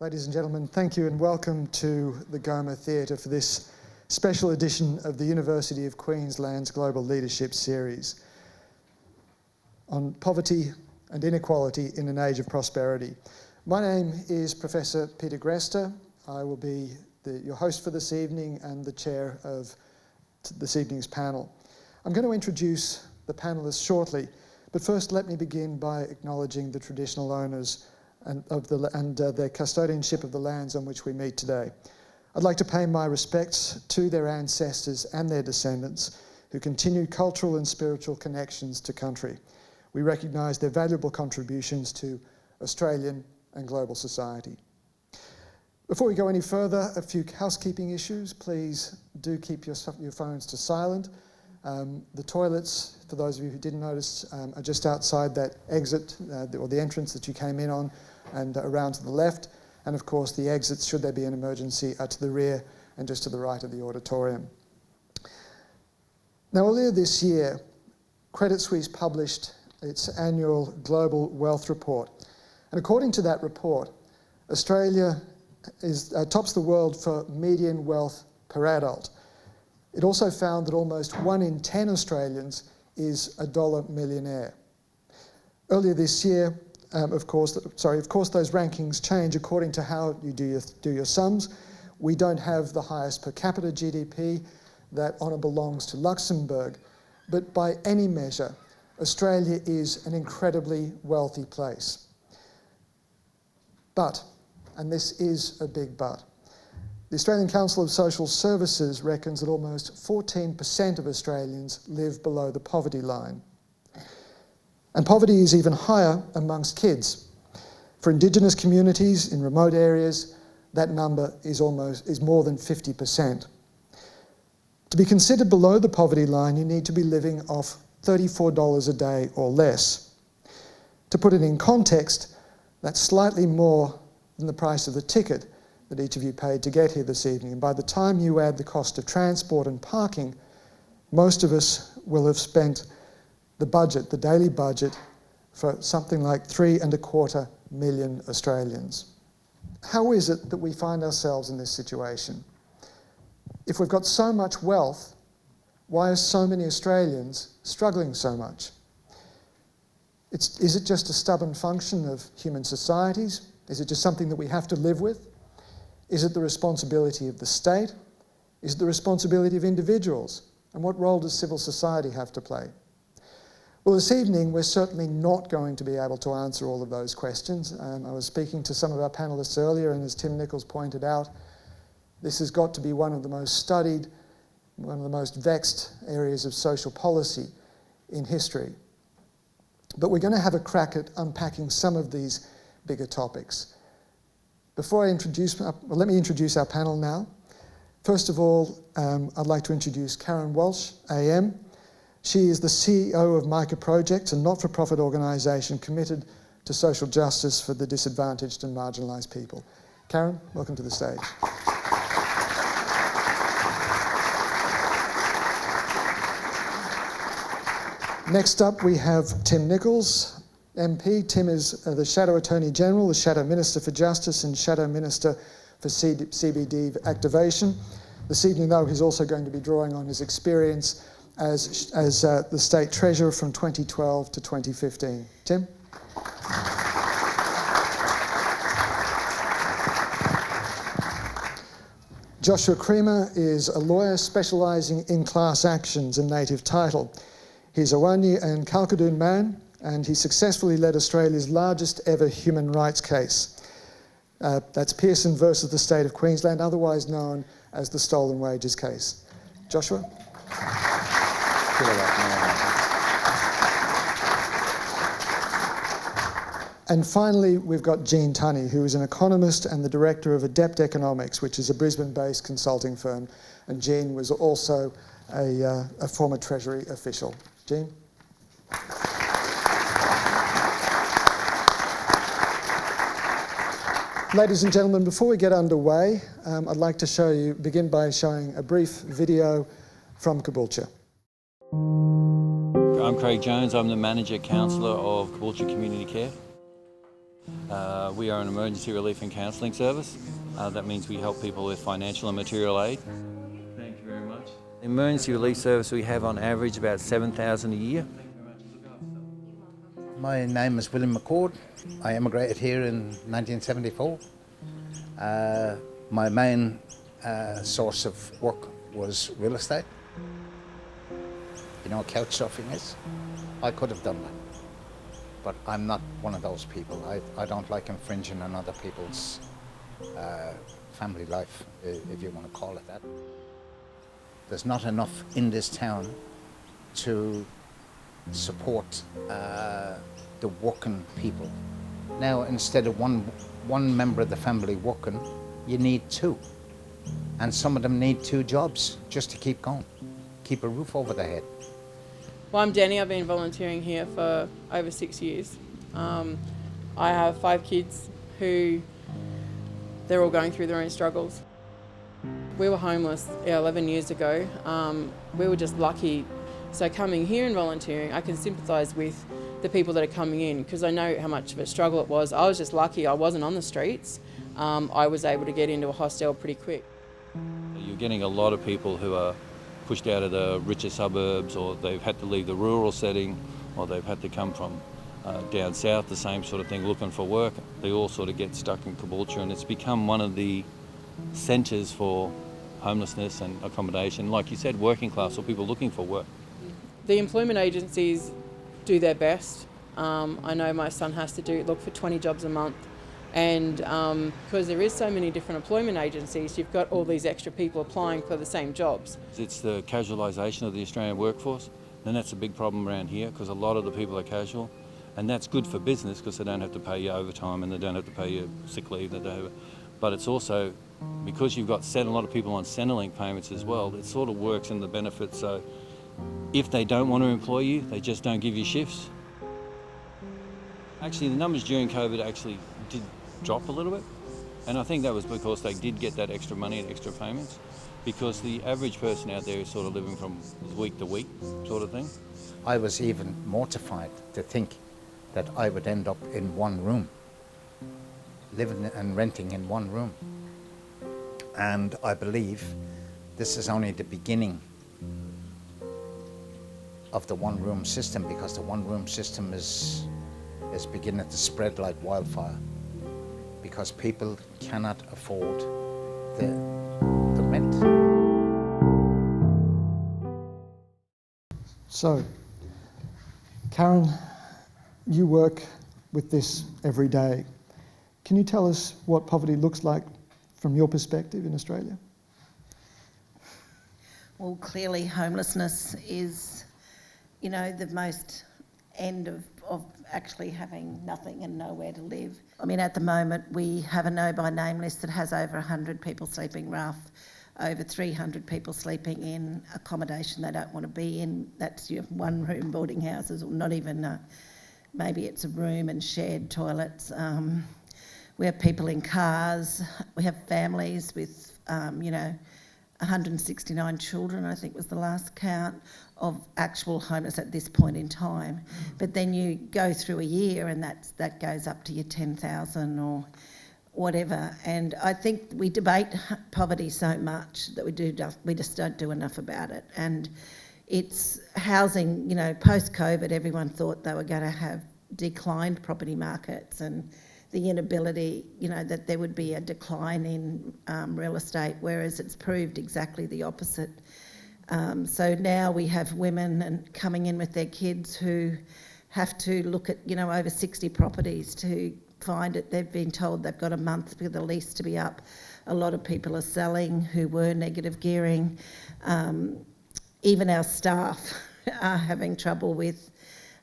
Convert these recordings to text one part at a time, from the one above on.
Ladies and gentlemen, thank you and welcome to the Goma Theatre for this special edition of the University of Queensland's Global Leadership Series on poverty and inequality in an age of prosperity. My name is Professor Peter Greste. I will be your host for this evening and the chair of this evening's panel. I'm going to introduce the panellists shortly, but first let me begin by acknowledging the traditional owners and their custodianship of the lands on which we meet today. I'd like to pay my respects to their ancestors and their descendants who continue cultural and spiritual connections to country. We recognise their valuable contributions to Australian and global society. Before we go any further, a few housekeeping issues. Please do keep your phones to silent. The toilets, for those of you who didn't notice, are just outside that exit or the entrance that you came in on and around to the left. And of course, the exits, should there be an emergency, are to the rear and just to the right of the auditorium. Now, earlier this year, Credit Suisse published its annual Global Wealth Report. And according to that report, Australia tops the world for median wealth per adult. It also found that almost 1 in 10 Australians is a dollar millionaire. Earlier this year, of course those rankings change according to how you do your sums. We don't have the highest per capita GDP. That honour belongs to Luxembourg. But by any measure, Australia is an incredibly wealthy place. But, and this is a big but, the Australian Council of Social Services reckons that almost 14% of Australians live below the poverty line. And poverty is even higher amongst kids. For Indigenous communities in remote areas, that number is more than 50%. To be considered below the poverty line, you need to be living off $34 a day or less. To put it in context, that's slightly more than the price of the ticket that each of you paid to get here this evening. And by the time you add the cost of transport and parking, most of us will have spent the daily budget, for something like 3.25 million Australians. How is it that we find ourselves in this situation? If we've got so much wealth, why are so many Australians struggling so much? Is it just a stubborn function of human societies? Is it just something that we have to live with? Is it the responsibility of the state? Is it the responsibility of individuals? And what role does civil society have to play? Well, this evening, we're certainly not going to be able to answer all of those questions. I was speaking to some of our panellists earlier, and as Tim Nicholls pointed out, this has got to be one of the most studied, one of the most vexed areas of social policy in history. But we're going to have a crack at unpacking some of these bigger topics. Before I let me introduce our panel now. First of all, I'd like to introduce Karyn Walsh, AM. She is the CEO of Micah Project, a not-for-profit organisation committed to social justice for the disadvantaged and marginalised people. Karyn, welcome to the stage. Next up, we have Tim Nicholls, MP. Tim is the Shadow Attorney General, the Shadow Minister for Justice and Shadow Minister for CBD Activation. This evening, though, he's also going to be drawing on his experience as the State Treasurer from 2012 to 2015. Tim? Joshua Creamer is a lawyer specialising in class actions and native title. He's a Wanya and Kalkadoon man, and he successfully led Australia's largest ever human rights case. That's Pearson versus the State of Queensland, otherwise known as the Stolen Wages case. Joshua? And finally, we've got Jean Tunny, who is an economist and the director of Adept Economics, which is a Brisbane-based consulting firm. And Jean was also a former Treasury official. Jean? Ladies and gentlemen, before we get underway, I'd like to begin by showing a brief video from Caboolture. I'm Craig Jones. I'm the Manager Counsellor of Caboolture Community Care. We are an emergency relief and counselling service. That means we help people with financial and material aid. Thank you very much. The emergency relief service, we have on average about 7,000 a year. My name is William McCord. I emigrated here in 1974. My main source of work was real estate. You know what couch surfing is? I could have done that, but I'm not one of those people. I don't like infringing on other people's family life, if you want to call it that. There's not enough in this town to support the working people. Now, instead of one member of the family working, you need two. And some of them need two jobs just to keep going, keep a roof over their head. Well, I'm Jenny. I've been volunteering here for over 6 years. I have 5 kids who they're all going through their own struggles. We were homeless 11 years ago. We were just lucky. So coming here and volunteering, I can sympathise with the people that are coming in because I know how much of a struggle it was. I was just lucky I wasn't on the streets. I was able to get into a hostel pretty quick. You're getting a lot of people who are pushed out of the richer suburbs, or they've had to leave the rural setting, or they've had to come from down south, the same sort of thing, looking for work. They all sort of get stuck in Caboolture, and it's become one of the centres for homelessness and accommodation. Like you said, working class or people looking for work. The employment agencies do their best. I know my son has to look for 20 jobs a month. And because there is so many different employment agencies, you've got all these extra people applying for the same jobs. It's the casualisation of the Australian workforce, and that's a big problem around here because a lot of the people are casual, and that's good for business because they don't have to pay you overtime and they don't have to pay you sick leave. But it's also, because you've got a lot of people on Centrelink payments as well, it sort of works in the benefit. So if they don't want to employ you, they just don't give you shifts. Actually, the numbers during COVID actually did drop a little bit, and I think that was because they did get that extra money and extra payments, because the average person out there is sort of living from week to week sort of thing. I was even mortified to think that I would end up in one room, living and renting in one room. And I believe this is only the beginning of the one-room system, because the one-room system is beginning to spread like wildfire, because people cannot afford the rent. So, Karyn, you work with this every day. Can you tell us what poverty looks like from your perspective in Australia? Well, clearly homelessness is, the most end of actually having nothing and nowhere to live. I mean, at the moment, we have a no-by-name list that has over 100 people sleeping rough, over 300 people sleeping in accommodation they don't want to be in. That's your one-room boarding houses, or not even, maybe it's a room and shared toilets. We have people in cars. We have families with, 169 children, I think was the last count, of actual homeless at this point in time. But then you go through a year and that goes up to your 10,000 or whatever. And I think we debate poverty so much that we just don't do enough about it. And it's housing, post-COVID, everyone thought they were going to have declined property markets, and the inability, that there would be a decline in real estate, whereas it's proved exactly the opposite. So now we have women coming in with their kids who have to look at, over 60 properties to find it. They've been told they've got a month for the lease to be up. A lot of people are selling who were negative gearing. Even our staff are having trouble with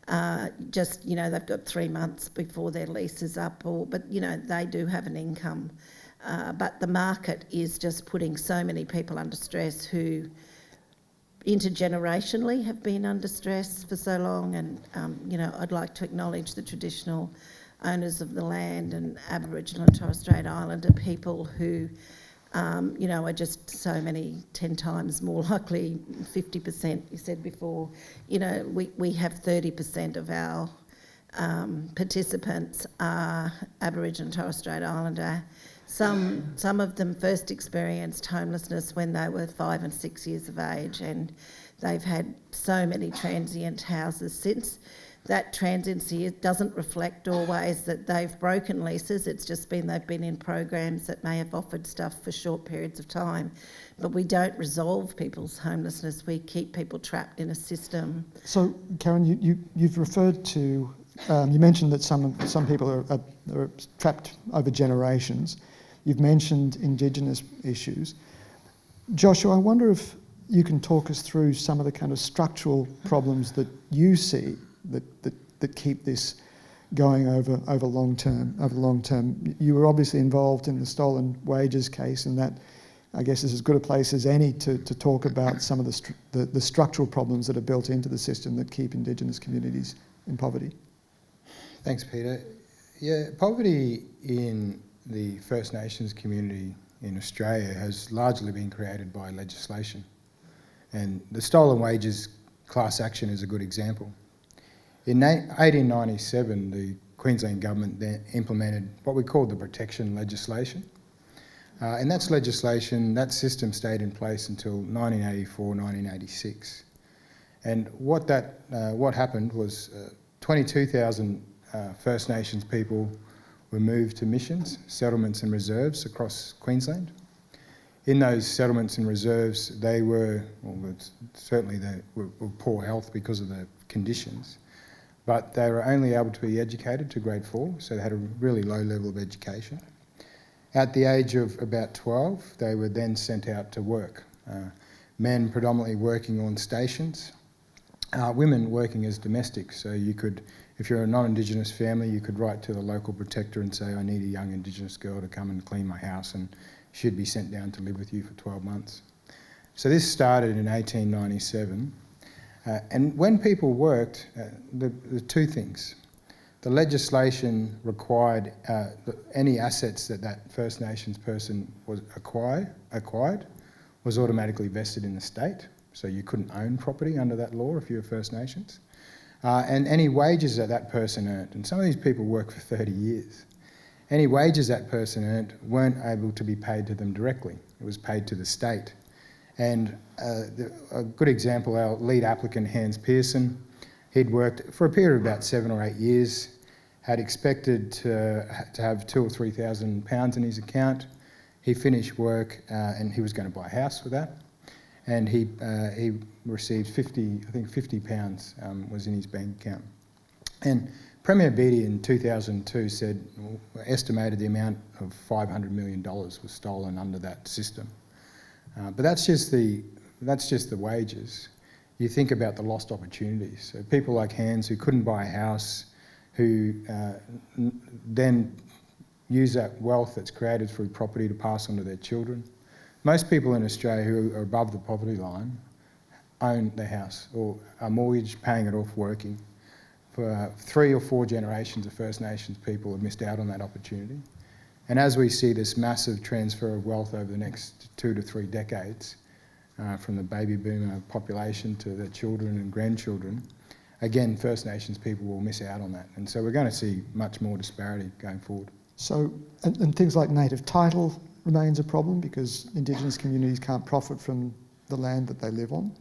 they've got 3 months before their lease is up, but they do have an income. But the market is just putting so many people under stress who intergenerationally have been under stress for so long. And, I'd like to acknowledge the traditional owners of the land and Aboriginal and Torres Strait Islander people who are just so many 10 times more likely, 50%, you said before. We have 30% of our participants are Aboriginal and Torres Strait Islander. Some of them first experienced homelessness when they were 5 and 6 years of age, and they've had so many transient houses since. That transiency doesn't reflect always that they've broken leases. It's just been they've been in programs that may have offered stuff for short periods of time. But we don't resolve people's homelessness. We keep people trapped in a system. So, Karyn, you've referred to, you mentioned that some people are trapped over generations. You've mentioned Indigenous issues. Joshua, I wonder if you can talk us through some of the kind of structural problems that you see that keep this going over long term. You were obviously involved in the stolen wages case, and that, I guess, is as good a place as any to talk about some of the structural problems that are built into the system that keep Indigenous communities in poverty. Thanks, Peter. Yeah, poverty in the First Nations community in Australia has largely been created by legislation, and the stolen wages class action is a good example. In 1897, the Queensland government then implemented what we called the protection legislation. And that's legislation, that system stayed in place until 1984, 1986. And what happened was 22,000 First Nations people were moved to missions, settlements and reserves across Queensland. In those settlements and reserves, they were, they were poor health because of the conditions, but they were only able to be educated to grade 4, so they had a really low level of education. At the age of about 12, they were then sent out to work. Men predominantly working on stations, women working as domestics. So you could, if you're a non-Indigenous family, you could write to the local protector and say, I need a young Indigenous girl to come and clean my house, and she'd be sent down to live with you for 12 months. So this started in 1897. And when people worked, the two things. The legislation required any assets that First Nations person was acquired was automatically vested in the state. So you couldn't own property under that law if you were First Nations. And any wages that person earned, and some of these people worked for 30 years, any wages that person earned weren't able to be paid to them directly. It was paid to the state. And a good example, our lead applicant, Hans Pearson, he'd worked for a period of about 7 or 8 years, had expected to have £2,000 or £3,000 in his account. He finished work and he was going to buy a house with that. And he received £50 was in his bank account. And Premier Beattie in 2002 estimated the amount of $500 million was stolen under that system. But that's just the wages. You think about the lost opportunities. So people like Hans who couldn't buy a house, who then use that wealth that's created through property to pass on to their children. Most people in Australia who are above the poverty line own their house or are mortgaged, paying it off, working. For 3 or 4 generations of First Nations people have missed out on that opportunity. And as we see this massive transfer of wealth over the next 2 to 3 decades, from the baby boomer population to their children and grandchildren, again, First Nations people will miss out on that. And so we're going to see much more disparity going forward. So, and things like native title remains a problem because Indigenous communities can't profit from the land that they live on?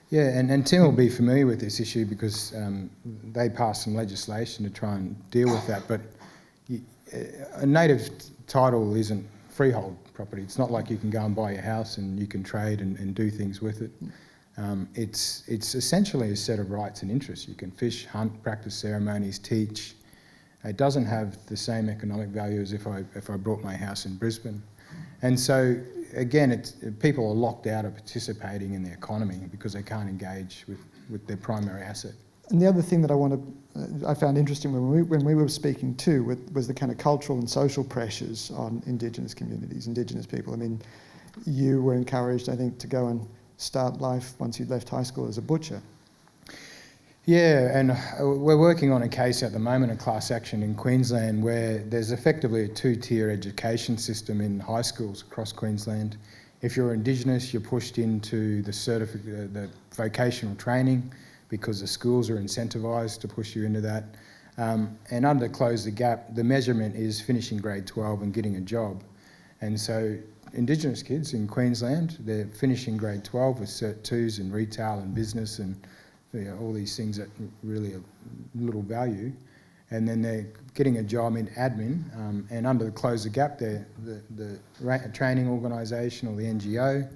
Yeah, and Tim will be familiar with this issue because they passed some legislation to try and deal with that. But a native title isn't freehold property. It's not like you can go and buy a house and you can trade and do things with it. It's essentially a set of rights and interests. You can fish, hunt, practice ceremonies, teach. It doesn't have the same economic value as if I brought my house in Brisbane. And so, again, people are locked out of participating in the economy because they can't engage with their primary asset. And the other thing that I found interesting when we were speaking too was the kind of cultural and social pressures on Indigenous communities, Indigenous people. I mean, you were encouraged, I think, to go and start life once you'd left high school as a butcher. Yeah, and we're working on a case at the moment, a class action in Queensland, where there's effectively a 2-tier education system in high schools across Queensland. If you're Indigenous, you're pushed into the vocational training because the schools are incentivised to push you into that. And under Close the Gap, the measurement is finishing grade 12 and getting a job. And so Indigenous kids in Queensland, they're finishing grade 12 with Cert 2s in retail and business and all these things that really are little value. And then they're getting a job in admin, and under the Close the Gap, the training organisation or the NGO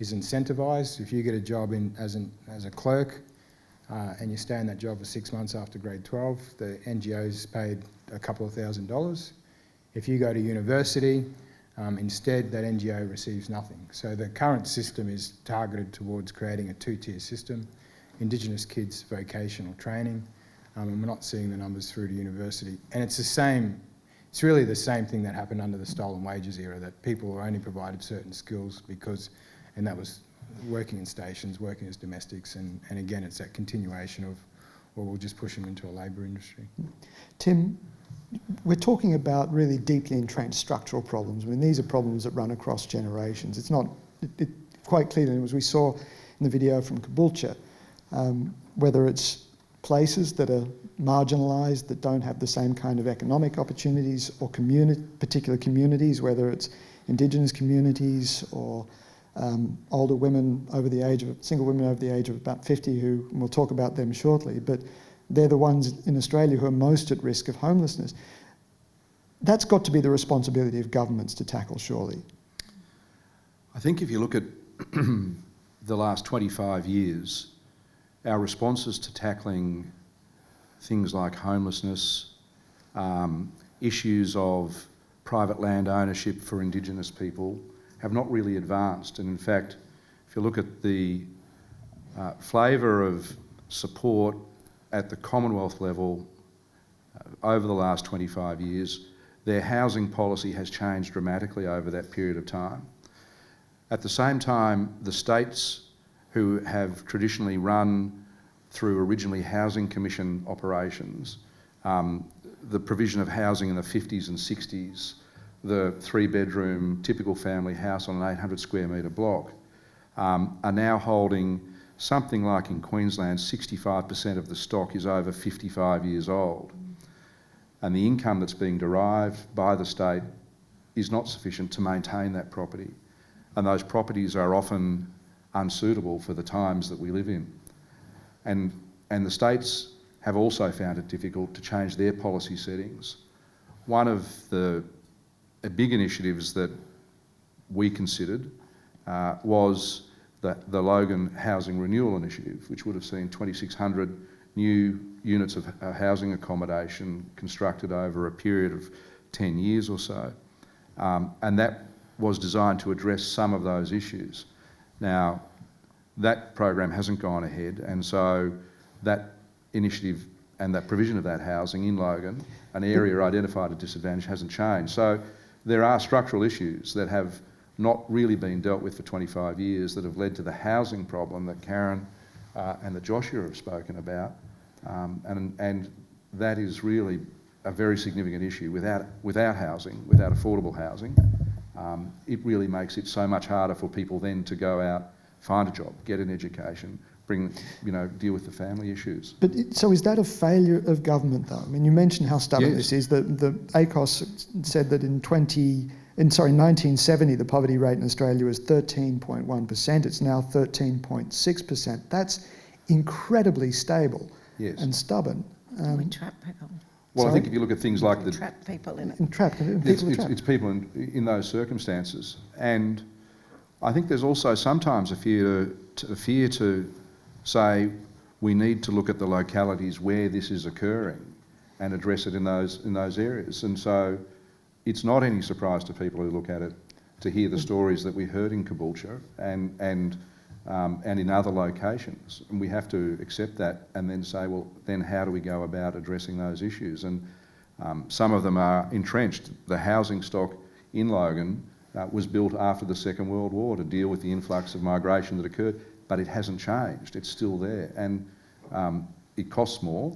is incentivised. If you get a job as a clerk and you stay in that job for 6 months after grade 12, the NGO's paid a couple of $1,000s. If you go to university, instead that NGO receives nothing. So the current system is targeted towards creating a two-tier system, Indigenous kids vocational training, and we're not seeing the numbers through to university. And it's really the same thing that happened under the stolen wages era, that people were only provided certain skills and that was working in stations, working as domestics, and again, it's that continuation of, well, we'll just push them into a labour industry. Tim, we're talking about really deeply entrenched structural problems. I mean, these are problems that run across generations. It's not quite clearly, as we saw in the video from Caboolture, whether it's places that are marginalised, that don't have the same kind of economic opportunities, or particular communities, whether it's Indigenous communities or older women single women over the age of about 50 who, and we'll talk about them shortly, but they're the ones in Australia who are most at risk of homelessness. That's got to be the responsibility of governments to tackle, surely. I think if you look at the last 25 years, our responses to tackling things like homelessness, issues of private land ownership for Indigenous people have not really advanced. And in fact, if you look at the flavour of support at the Commonwealth level over the last 25 years, their housing policy has changed dramatically over that period of time. At the same time, the states who have traditionally run through originally housing commission operations, the provision of housing in the 50s and 60s, the 3-bedroom typical family house on an 800 square metre block, are now holding something like in Queensland 65% of the stock is over 55 years old. And the income that's being derived by the state is not sufficient to maintain that property. And those properties are often unsuitable for the times that we live in. And the states have also found it difficult to change their policy settings. One of the big initiatives that we considered was the Logan Housing Renewal Initiative, which would have seen 2,600 new units of housing accommodation constructed over a period of 10 years or so. And that was designed to address some of those issues. Now, that program hasn't gone ahead, and so that initiative and that provision of that housing in Logan, an area identified as disadvantaged, hasn't changed. So there are structural issues that have not really been dealt with for 25 years that have led to the housing problem that Karyn and that Joshua have spoken about, and that is really a very significant issue. Without housing, without affordable housing, it really makes it so much harder for people then to go out, find a job, get an education, deal with the family issues. But so is that a failure of government, though? I mean, you mentioned how stubborn this is. The ACOS said that in 1970, the poverty rate in Australia was 13.1%. It's now 13.6%. That's incredibly stable and stubborn. We trap people. Well, I think if you look at things like trap people in it. It's people in those circumstances, and I think there's also sometimes a fear to say we need to look at the localities where this is occurring and address it in those areas. And so it's not any surprise to people who look at it to hear the stories that we heard in Caboolture and in other locations. And we have to accept that and then say, well, then how do we go about addressing those issues? And some of them are entrenched. The housing stock in Logan was built after the Second World War to deal with the influx of migration that occurred, but it hasn't changed. It's still there, and it costs more.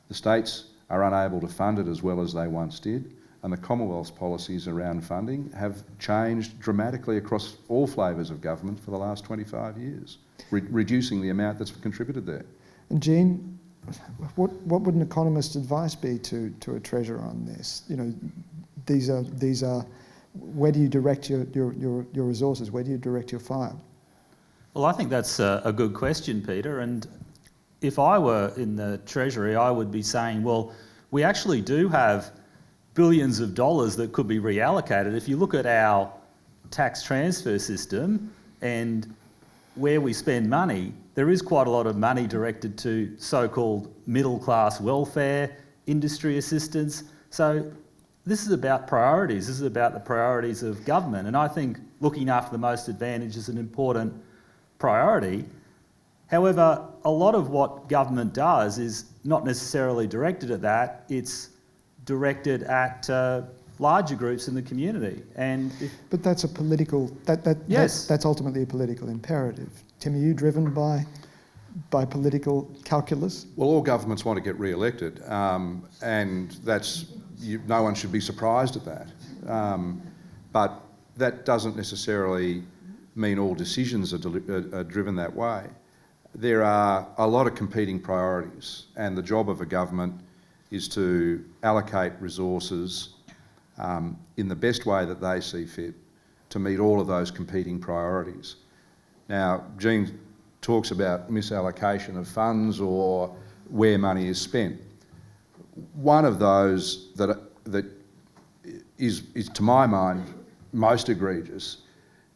The states are unable to fund it as well as they once did, and the Commonwealth's policies around funding have changed dramatically across all flavours of government for the last 25 years, reducing the amount that's contributed there. And Jean, what would an economist's advice be to a treasurer on this? You know, these are where do you direct your resources? Where do you direct your fire? Well, I think that's a good question, Peter. And if I were in the Treasury, I would be saying, well, we actually do have billions of dollars that could be reallocated. If you look at our tax transfer system and where we spend money, there is quite a lot of money directed to so-called middle-class welfare, industry assistance. So this is about priorities. This is about the priorities of government. And I think looking after the most advantaged is an important priority. However, a lot of what government does is not necessarily directed at that. It's directed at larger groups in the community. But that's a political, yes. that's ultimately a political imperative. Tim, are you driven by political calculus? Well, all governments want to get re-elected, and no one should be surprised at that. But that doesn't necessarily mean all decisions are driven that way. There are a lot of competing priorities, and the job of a government is to allocate resources in the best way that they see fit to meet all of those competing priorities. Now, Jean talks about misallocation of funds or where money is spent. One of those that is to my mind most egregious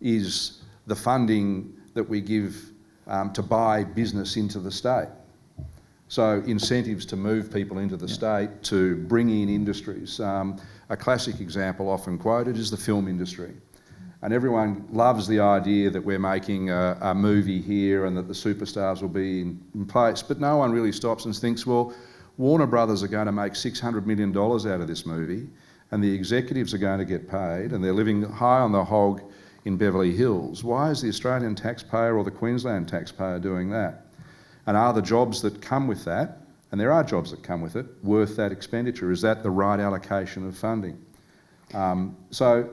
is the funding that we give to buy business into the state. So incentives to move people into the state, to bring in industries. A classic example often quoted is the film industry. And everyone loves the idea that we're making a movie here and that the superstars will be in place, but no one really stops and thinks, well, Warner Brothers are going to make $600 million out of this movie, and the executives are going to get paid, and they're living high on the hog in Beverly Hills. Why is the Australian taxpayer or the Queensland taxpayer doing that? And are the jobs that come with that, and there are jobs that come with it, worth that expenditure? Is that the right allocation of funding? So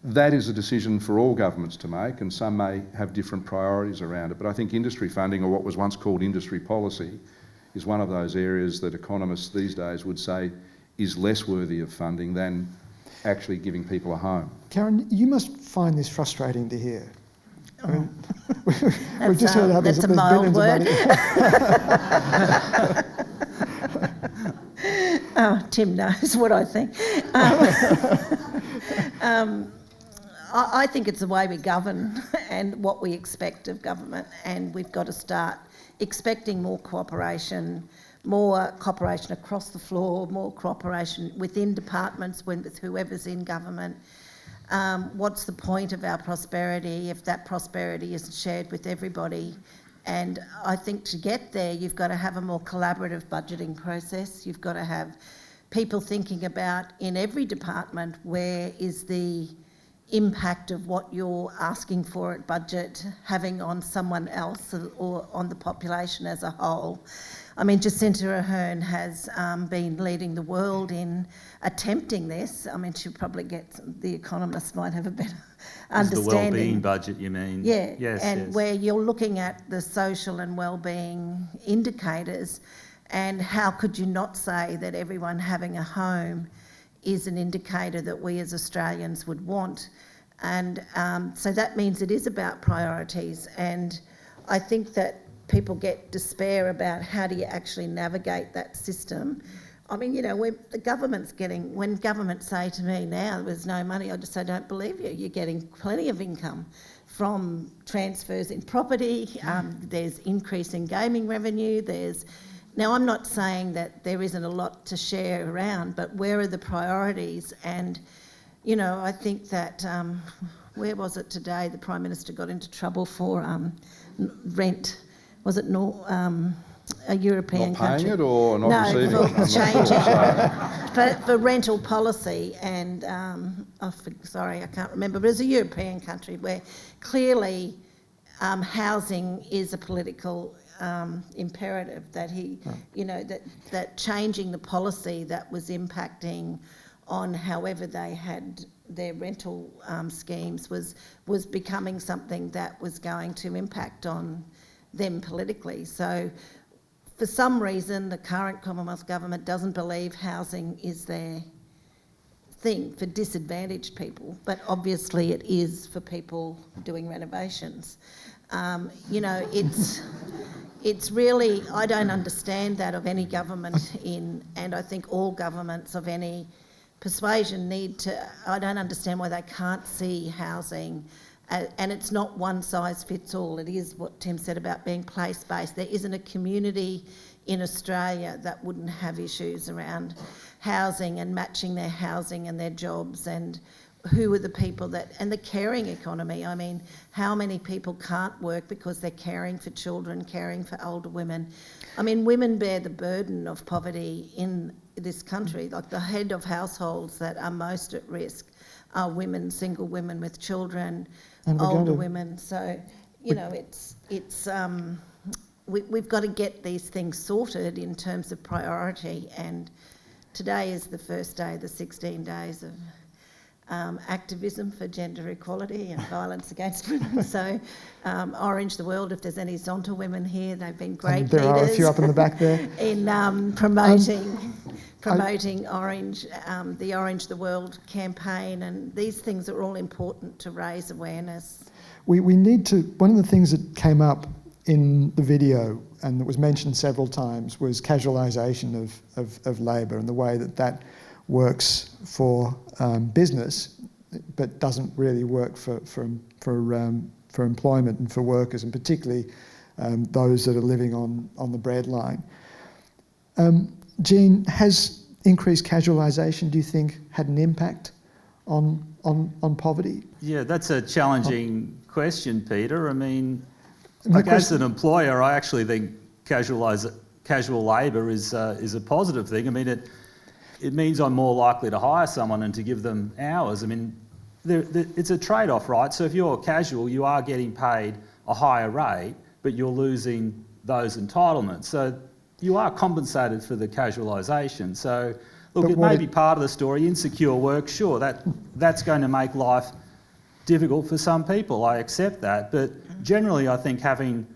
that is a decision for all governments to make, and some may have different priorities around it. But I think industry funding, or what was once called industry policy, is one of those areas that economists these days would say is less worthy of funding than actually giving people a home. Karyn, you must find this frustrating to hear. I mean, we've just heard how there's billions of money. Tim knows what I think. I think it's the way we govern and what we expect of government, and we've got to start expecting more cooperation across the floor, more cooperation within departments with whoever's in government. What's the point of our prosperity if that prosperity isn't shared with everybody? And I think to get there, you've got to have a more collaborative budgeting process. You've got to have people thinking about, in every department, where is the impact of what you're asking for at budget having on someone else or on the population as a whole. I mean, Jacinta Ardern has been leading the world in attempting this. I mean, she'll probably the economists might have a better understanding. The wellbeing budget, you mean? Yeah, yes, and yes. Where you're looking at the social and wellbeing indicators, and how could you not say that everyone having a home is an indicator that we as Australians would want? And so that means it is about priorities, and I think that people get despair about how do you actually navigate that system. I mean, you know, when government say to me now there's no money, I just say, don't believe you. You're getting plenty of income from transfers in property, there's increase in gaming revenue, now I'm not saying that there isn't a lot to share around, but where are the priorities? And, you know, I think that, where was it today? The Prime Minister got into trouble for rent. Was it a European country? Not paying it or not receiving it? No, for changing. for rental policy, and sorry, I can't remember, but it's a European country where clearly housing is a political imperative, that you know, that changing the policy that was impacting on however they had their rental schemes was becoming something that was going to impact on them politically. So for some reason, the current Commonwealth government doesn't believe housing is their thing for disadvantaged people, but obviously it is for people doing renovations. You know, it's really, I don't understand that of any government and I think all governments of any persuasion need to, I don't understand why they can't see housing, and it's not one size fits all. It is what Tim said about being place-based. There isn't a community in Australia that wouldn't have issues around housing and matching their housing and their jobs, and who are the people that, and the caring economy. I mean, how many people can't work because they're caring for children, caring for older women? I mean, women bear the burden of poverty in this country. Like, the head of households that are most at risk are women, single women with children, older women. So, you know, we've got to get these things sorted in terms of priority, and today is the first day of the 16 days of activism for gender equality and violence against women. So Orange the World, if there's any Zonta women here, they've been great there leaders. Are a few up in the back there. In promoting Orange, the Orange the World campaign, and these things are all important to raise awareness. We need to, one of the things that came up in the video and that was mentioned several times was casualisation of labour and the way that works for business, but doesn't really work for employment and for workers, and particularly those that are living on the breadline. Jean, has increased casualisation, do you think, had an impact on poverty? Yeah, that's a challenging question, Peter. I mean, as an employer, I actually think casual labour is a positive thing. I mean, it means I'm more likely to hire someone and to give them hours. I mean, it's a trade-off, right? So if you're casual, you are getting paid a higher rate, but you're losing those entitlements. So you are compensated for the casualisation. So look, it may be part of the story. Insecure work, sure, that's going to make life difficult for some people. I accept that. But generally, I think having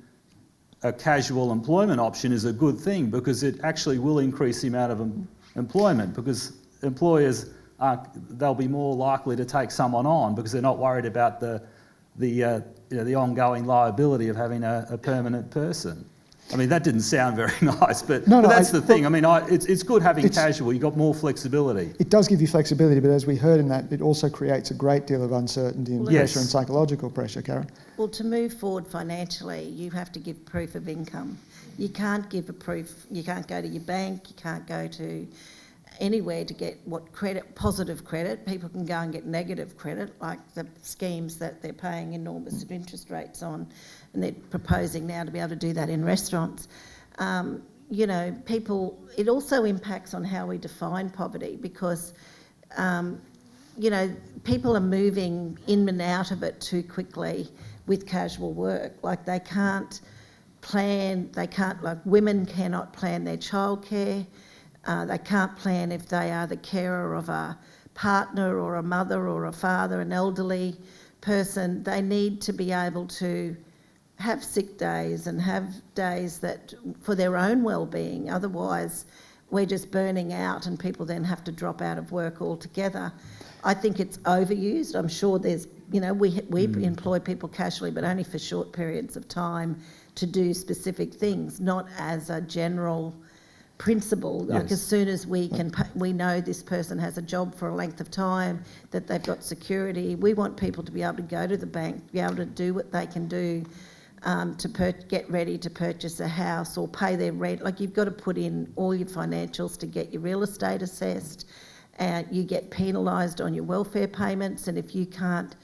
a casual employment option is a good thing, because it actually will increase the amount of employment, because employers they'll be more likely to take someone on because they're not worried about the ongoing liability of having a permanent person. I mean, that didn't sound very nice, but that's the thing. I mean, it's good having casual. You've got more flexibility. It does give you flexibility, but as we heard in that, it also creates a great deal of uncertainty and pressure and psychological pressure, Karyn. Well, to move forward financially, you have to give proof of income. You can't give a proof, you can't go to your bank, you can't go to anywhere to get positive credit. People can go and get negative credit, like the schemes that they're paying enormous interest rates on, and they're proposing now to be able to do that in restaurants. You know, it also impacts on how we define poverty, because, you know, people are moving in and out of it too quickly with casual work. Like, they can't plan, like women cannot plan their childcare. They can't plan if they are the carer of a partner or a mother or a father, an elderly person. They need to be able to have sick days and have days that for their own well-being. Otherwise, we're just burning out and people then have to drop out of work altogether. I think it's overused. I'm sure there's, you know, we employ people casually, but only for short periods of time to do specific things, not as a general principle. Like, as soon as we know this person has a job for a length of time, that they've got security. We want people to be able to go to the bank, be able to do what they can do to get ready to purchase a house or pay their rent. Like, you've got to put in all your financials to get your real estate assessed, and you get penalised on your welfare payments. And if you can't,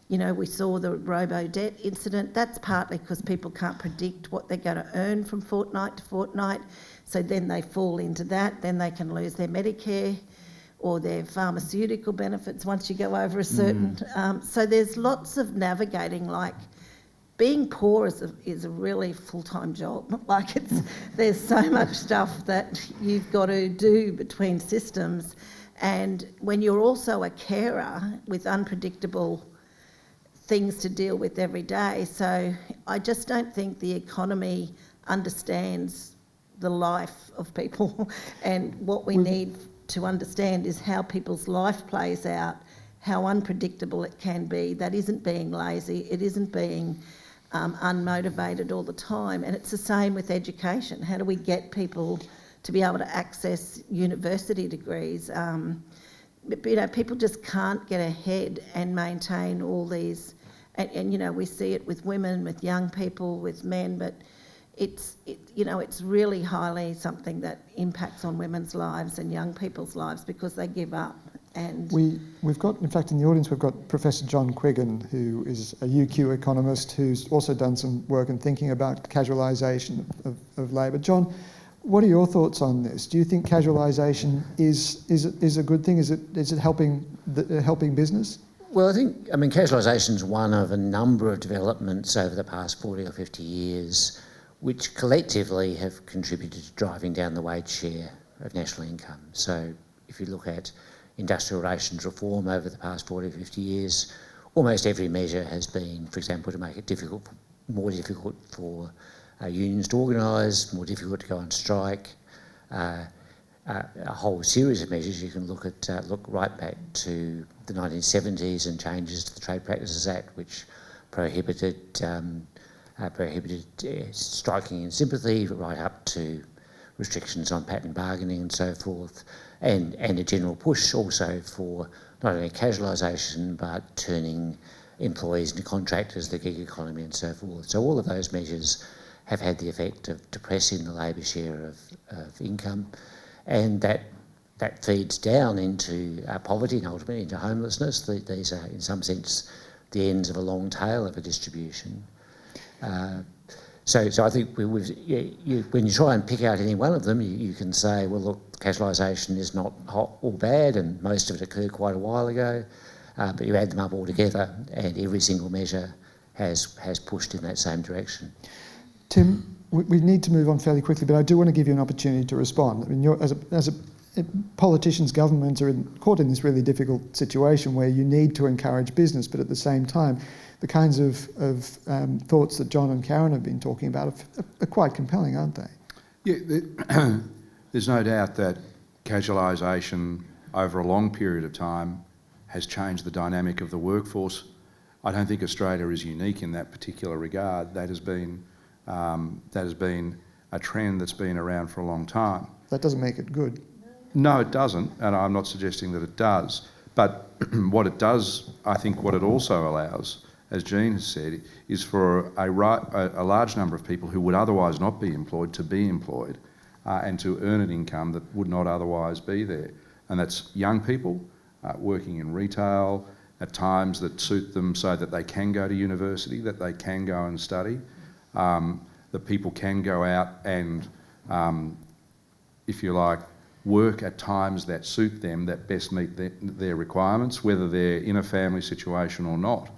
you know, we saw the robo-debt incident. That's partly because people can't predict what they're going to earn from fortnight to fortnight. So then they fall into that. Then they can lose their Medicare or their pharmaceutical benefits once you go over a certain... so there's lots of navigating. Like, being poor is a really full-time job. Like, there's so much stuff that you've got to do between systems. And when you're also a carer with unpredictable things to deal with every day. So I just don't think the economy understands the life of people. And what we need to understand is how people's life plays out, how unpredictable it can be. That isn't being lazy, it isn't being unmotivated all the time. And it's the same with education. How do we get people to be able to access university degrees? But, people just can't get ahead and maintain all these, and we see it with women, with young people, with men, but it's really highly something that impacts on women's lives and young people's lives because they give up. And we've got, in fact, in the audience, we've got Professor John Quiggin, who is a UQ economist who's also done some work in thinking about casualisation of labour. John, what are your thoughts on this? Do you think casualisation is a good thing? Is it helping business? Well, I mean, casualisation is one of a number of developments over the past 40 or 50 years which collectively have contributed to driving down the wage share of national income. So if you look at industrial relations reform over the past 40 or 50 years, almost every measure has been, for example, to make it more difficult for unions to organise, more difficult to go on strike. A whole series of measures you can look right back to the 1970s and changes to the Trade Practices Act, which prohibited striking in sympathy, right up to restrictions on pattern bargaining and so forth, and a general push also for not only casualisation but turning employees into contractors, the gig economy and so forth. So all of those measures have had the effect of depressing the labour share of income, and that feeds down into poverty and ultimately into homelessness. These are, in some sense, the ends of a long tail of a distribution. So I think when you try and pick out any one of them, you can say, well, look, casualisation is not hot or bad, and most of it occurred quite a while ago. But you add them up all together, and every single measure has pushed in that same direction. Tim, we need to move on fairly quickly, but I do want to give you an opportunity to respond. I mean, as politicians, governments are caught in this really difficult situation where you need to encourage business, but at the same time, the kinds of thoughts that John and Karyn have been talking about are quite compelling, aren't they? Yeah, there's no doubt that casualisation over a long period of time has changed the dynamic of the workforce. I don't think Australia is unique in that particular regard. That has been a trend that's been around for a long time. That doesn't make it good. No, it doesn't, and I'm not suggesting that it does. But what it does, I think what it also allows, as Jean has said, is for a large number of people who would otherwise not be employed to be employed and to earn an income that would not otherwise be there. And that's young people working in retail at times that suit them so that they can go to university, that they can go and study, that people can go out and, if you like, work at times that suit them, that best meet their requirements, whether they're in a family situation or not.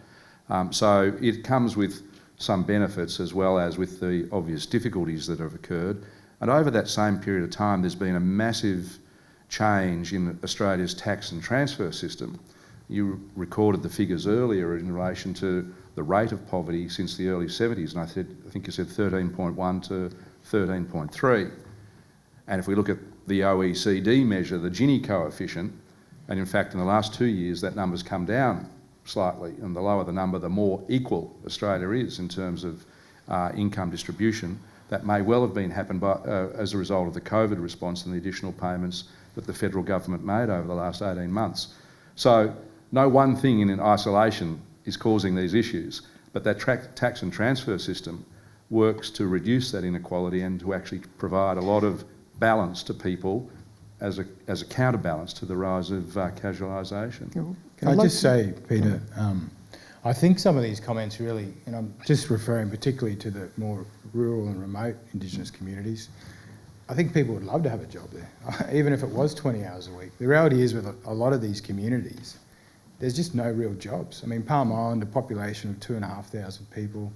So it comes with some benefits as well as with the obvious difficulties that have occurred. And over that same period of time, there's been a massive change in Australia's tax and transfer system. You recorded the figures earlier in relation to the rate of poverty since the early 70s, and I think you said 13.1 to 13.3. And if we look at the OECD measure, the Gini coefficient, and in fact in the last 2 years that number's come down slightly, and the lower the number, the more equal Australia is in terms of income distribution. That may well have been happened as a result of the COVID response and the additional payments that the federal government made over the last 18 months. So no one thing in isolation is causing these issues, but that tax and transfer system works to reduce that inequality and to actually provide a lot of balance to people as a counterbalance to the rise of casualisation. Can I just say, Peter, I think some of these comments really, and I'm just referring particularly to the more rural and remote Indigenous communities, I think people would love to have a job there, even if it was 20 hours a week. The reality is with a lot of these communities, there's just no real jobs. I mean, Palm Island, a population of 2,500 people,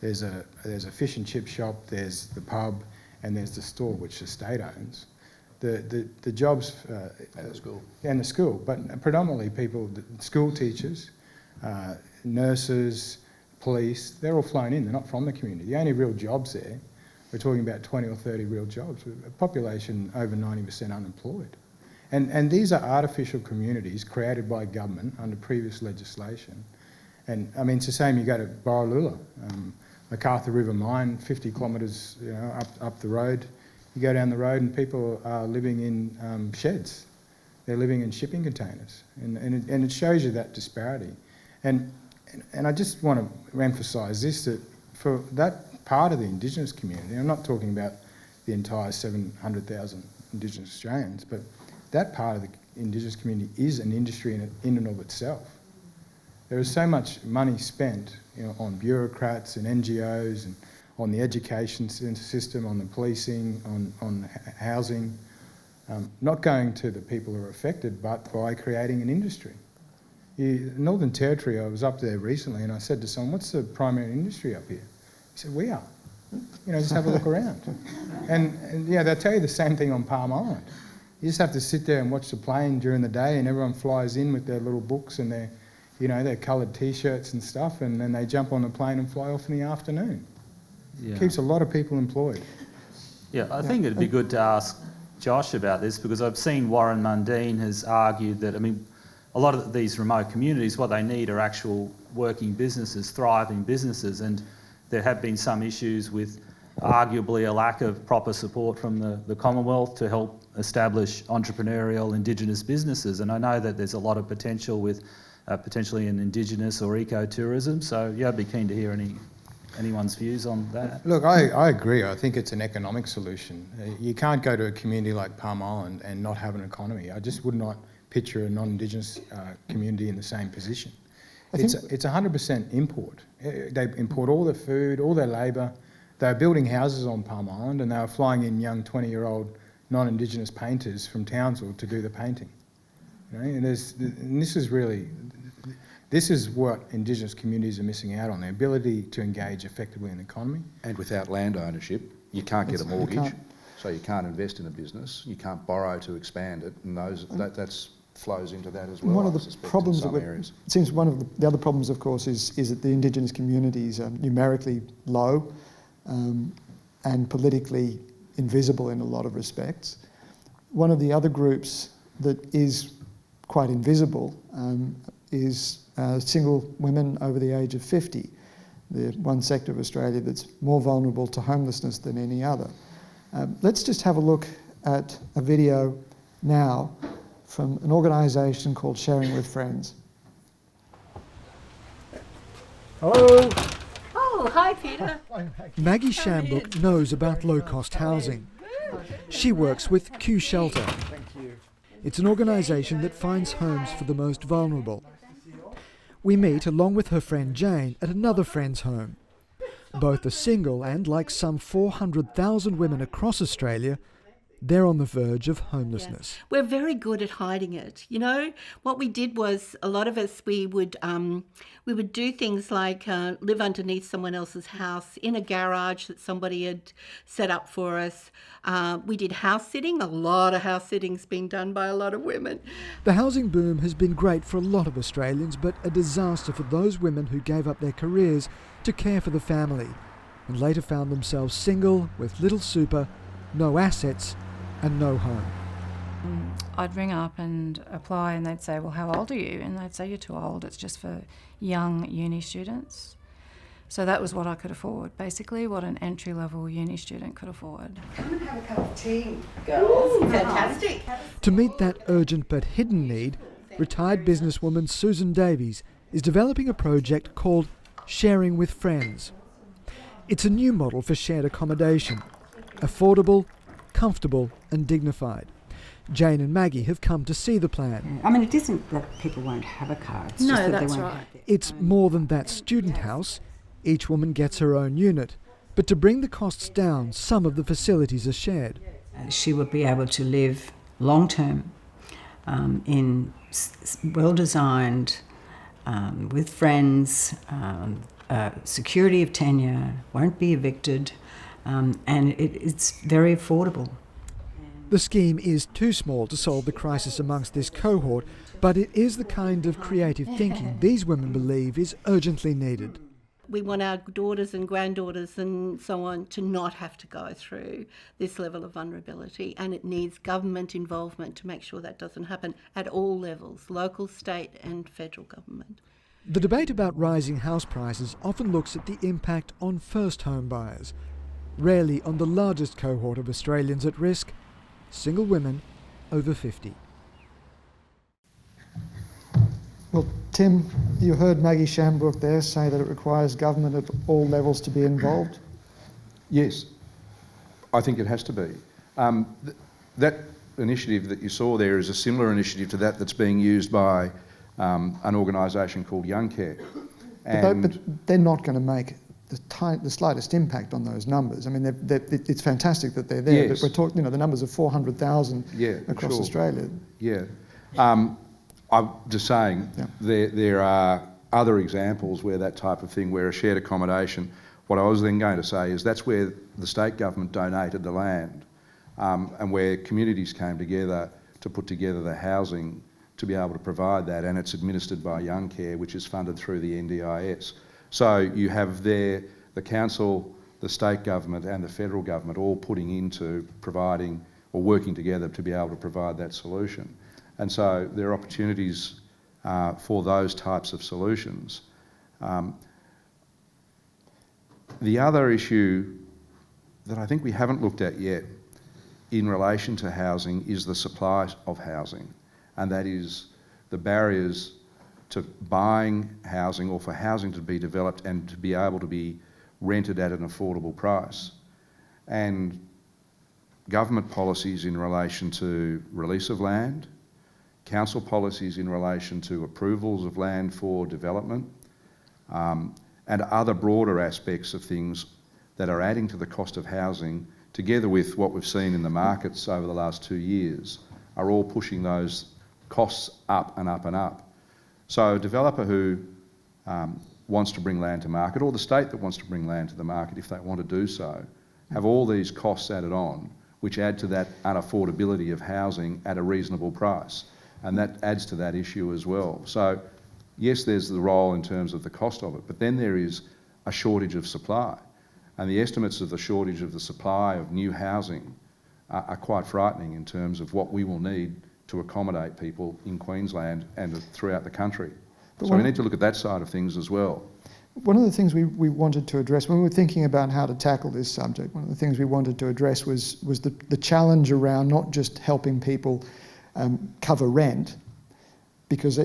there's a fish and chip shop, there's the pub, and there's the store which the state owns. The jobs... and the school. And the school, but predominantly people, school teachers, nurses, police, they're all flown in, they're not from the community. The only real jobs there we're talking about 20 or 30 real jobs, a population over 90% unemployed. And these are artificial communities created by government under previous legislation. And I mean, it's the same, you go to Borroloola, MacArthur River Mine, 50 kilometres up the road. You go down the road and people are living in sheds. They're living in shipping containers. And it shows you that disparity. And I just want to emphasise this, that for that part of the Indigenous community, I'm not talking about the entire 700,000 Indigenous Australians, but that part of the Indigenous community is an industry in and of itself. There is so much money spent, on bureaucrats and NGOs and on the education system, on the policing, on housing, not going to the people who are affected, but by creating an industry. Northern Territory, I was up there recently and I said to someone, what's the primary industry up here? He said, we are. Just have a look around. And they'll tell you the same thing on Palm Island. You just have to sit there and watch the plane during the day and everyone flies in with their little books and their coloured T-shirts and stuff, and then they jump on the plane and fly off in the afternoon. Yeah. Keeps a lot of people employed. Yeah, I think it'd be good to ask Josh about this, because I've seen Warren Mundine has argued that, a lot of these remote communities, what they need are actual working businesses, thriving businesses, and there have been some issues with arguably a lack of proper support from the Commonwealth to help establish entrepreneurial Indigenous businesses. And I know that there's a lot of potential with potentially an Indigenous or ecotourism, so I'd be keen to hear anyone's views on that. Look, I agree. I think it's an economic solution. You can't go to a community like Palm Island and not have an economy. I just would not picture a non-Indigenous community in the same position. It's 100% import. They import all their food, all their labour. They were building houses on Palm Island and they were flying in young 20-year-old non-Indigenous painters from Townsville to do the painting. And this is what Indigenous communities are missing out on, the ability to engage effectively in the economy. And without land ownership, you can't get a mortgage, so you can't invest in a business, you can't borrow to expand it, and that flows into that as well. One of the problems it seems one of the other problems, of course, is that the Indigenous communities are numerically low and politically invisible in a lot of respects. One of the other groups that is quite invisible is single women over the age of 50, the one sector of Australia that's more vulnerable to homelessness than any other. Let's just have a look at a video now from an organisation called Sharing with Friends. Hello. Oh, hi Peter. Maggie Shambook knows about low-cost housing. She works with Q Shelter. It's an organisation that finds homes for the most vulnerable. We meet along with her friend Jane at another friend's home. Both are single and, like some 400,000 women across Australia, they're on the verge of homelessness. We're very good at hiding it. What we did was, a lot of us, we would do things like live underneath someone else's house in a garage that somebody had set up for us. We did house sitting. A lot of house sitting's being done by a lot of women. The housing boom has been great for a lot of Australians, but a disaster for those women who gave up their careers to care for the family and later found themselves single with little super, no assets and no home. I'd ring up and apply and they'd say, well, how old are you? And they'd say, you're too old, it's just for young uni students. So that was what I could afford, basically, what an entry-level uni student could afford. Come and have a cup of tea, girls. Ooh, fantastic. To meet that urgent but hidden need, retired businesswoman Susan Davies is developing a project called Sharing with Friends. It's a new model for shared accommodation, affordable, comfortable and dignified. Jane and Maggie have come to see the plan. It isn't that people won't have a car, it's just that they won't have it. It's more than that student house. Each woman gets her own unit. But to bring the costs down, some of the facilities are shared. She will be able to live long-term in well-designed, with friends, security of tenure, won't be evicted, and it's very affordable. The scheme is too small to solve the crisis amongst this cohort, but it is the kind of creative thinking these women believe is urgently needed. We want our daughters and granddaughters and so on to not have to go through this level of vulnerability, and it needs government involvement to make sure that doesn't happen at all levels, local, state and federal government. The debate about rising house prices often looks at the impact on first home buyers, rarely on the largest cohort of Australians at risk, single women over 50. Well, Tim, you heard Maggie Shambrook there say that it requires government at all levels to be involved. Yes, I think it has to be. That initiative that you saw there is a similar initiative to that that's being used by an organisation called Young Care. But they're not going to make the slightest impact on those numbers. I mean, it's fantastic that they're there, yes. but we're talking, the numbers of 400,000 across Australia. Yeah. I'm just saying, there are other examples where that type of thing, where a shared accommodation, what I was then going to say is that's where the state government donated the land and where communities came together to put together the housing to be able to provide that, and it's administered by Young Care, which is funded through the NDIS. So you have there the council, the state government and the federal government all putting into providing or working together to be able to provide that solution. And so there are opportunities for those types of solutions. The other issue that I think we haven't looked at yet in relation to housing is the supply of housing, and that is the barriers to buying housing or for housing to be developed and to be able to be rented at an affordable price. And government policies in relation to release of land, council policies in relation to approvals of land for development, and other broader aspects of things that are adding to the cost of housing, together with what we've seen in the markets over the last 2 years, are all pushing those costs up and up and up. So a developer who wants to bring land to market, or the state that wants to bring land to the market if they want to do so, have all these costs added on, which add to that unaffordability of housing at a reasonable price. And that adds to that issue as well. So yes, there's the role in terms of the cost of it, but then there is a shortage of supply. And the estimates of the shortage of the supply of new housing are quite frightening in terms of what we will need to accommodate people in Queensland and throughout the country. So we need to look at that side of things as well. One of the things we wanted to address when we were thinking about how to tackle this subject, one of the things we wanted to address was the challenge around not just helping people cover rent, because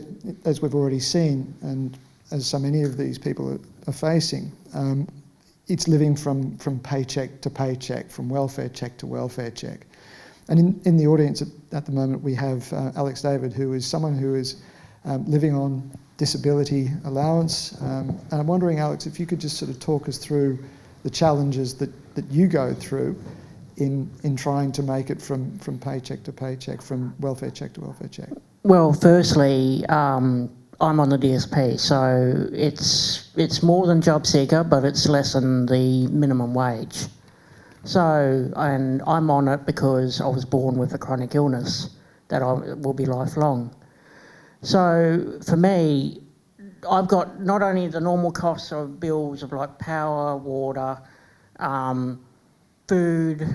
as we've already seen, and as so many of these people are facing, it's living from paycheck to paycheck, from welfare check to welfare check. And in the audience at the moment we have Alex David, who is someone who is living on disability allowance. And I'm wondering, Alex, if you could just sort of talk us through the challenges that you go through in trying to make it from paycheck to paycheck, from welfare check to welfare check. Well, firstly, I'm on the DSP, so it's more than job seeker, but it's less than the minimum wage. So, and I'm on it because I was born with a chronic illness that will be lifelong. So for me, I've got not only the normal costs of bills of like power, water, food,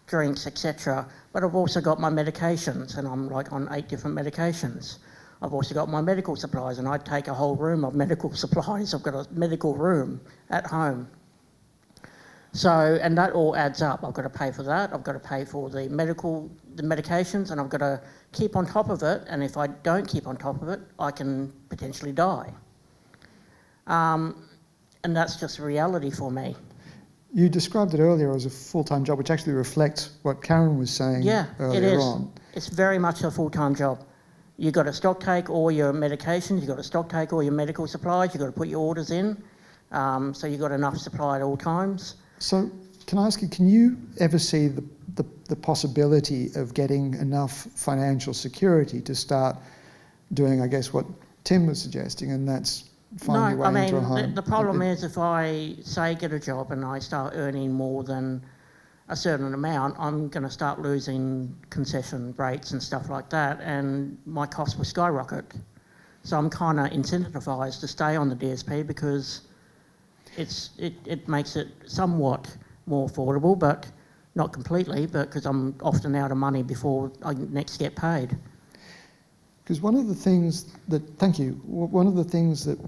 drinks, etc., but I've also got my medications, and I'm like on 8 different medications. I've also got my medical supplies, and I take a whole room of medical supplies. I've got a medical room at home. So, and that all adds up. I've got to pay for that. I've got to pay for the medications, and I've got to keep on top of it. And if I don't keep on top of it, I can potentially die. And that's just a reality for me. You described it earlier as a full-time job, which actually reflects what Karyn was saying earlier on. It's very much a full-time job. You've got to stock take all your medications, you've got to stock take all your medical supplies, you've got to put your orders in, so you've got enough supply at all times. So can I ask you, can you ever see the possibility of getting enough financial security to start doing, I guess, what Tim was suggesting, and that's finding your way into a home? The problem is if I, say, get a job and I start earning more than a certain amount, I'm going to start losing concession rates and stuff like that, and my costs will skyrocket. So I'm kind of incentivised to stay on the DSP because it makes it somewhat more affordable, but not completely, but because I'm often out of money before I next get paid. Because one of the things that, thank you, one of the things that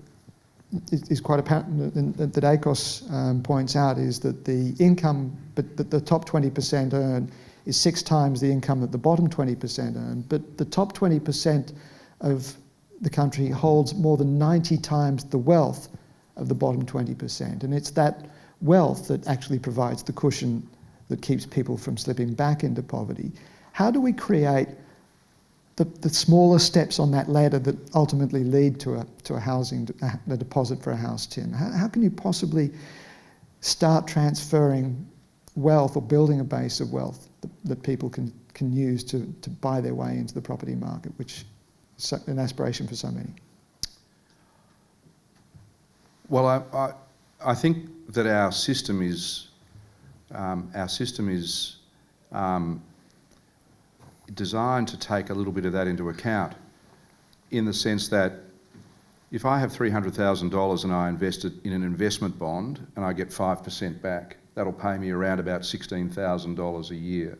is quite apparent that ACOS points out is that the income that the top 20% earn is 6 times the income that the bottom 20% earn, but the top 20% of the country holds more than 90 times the wealth of the bottom 20%, and it's that wealth that actually provides the cushion that keeps people from slipping back into poverty. How do we create the smaller steps on that ladder that ultimately lead to a housing, a deposit for a house, Tim? How can you possibly start transferring wealth or building a base of wealth that people can use to buy their way into the property market, which is an aspiration for so many? Well, I think that our system is designed to take a little bit of that into account, in the sense that if I have $300,000 and I invest it in an investment bond and I get 5% back, that'll pay me around about $16,000 a year,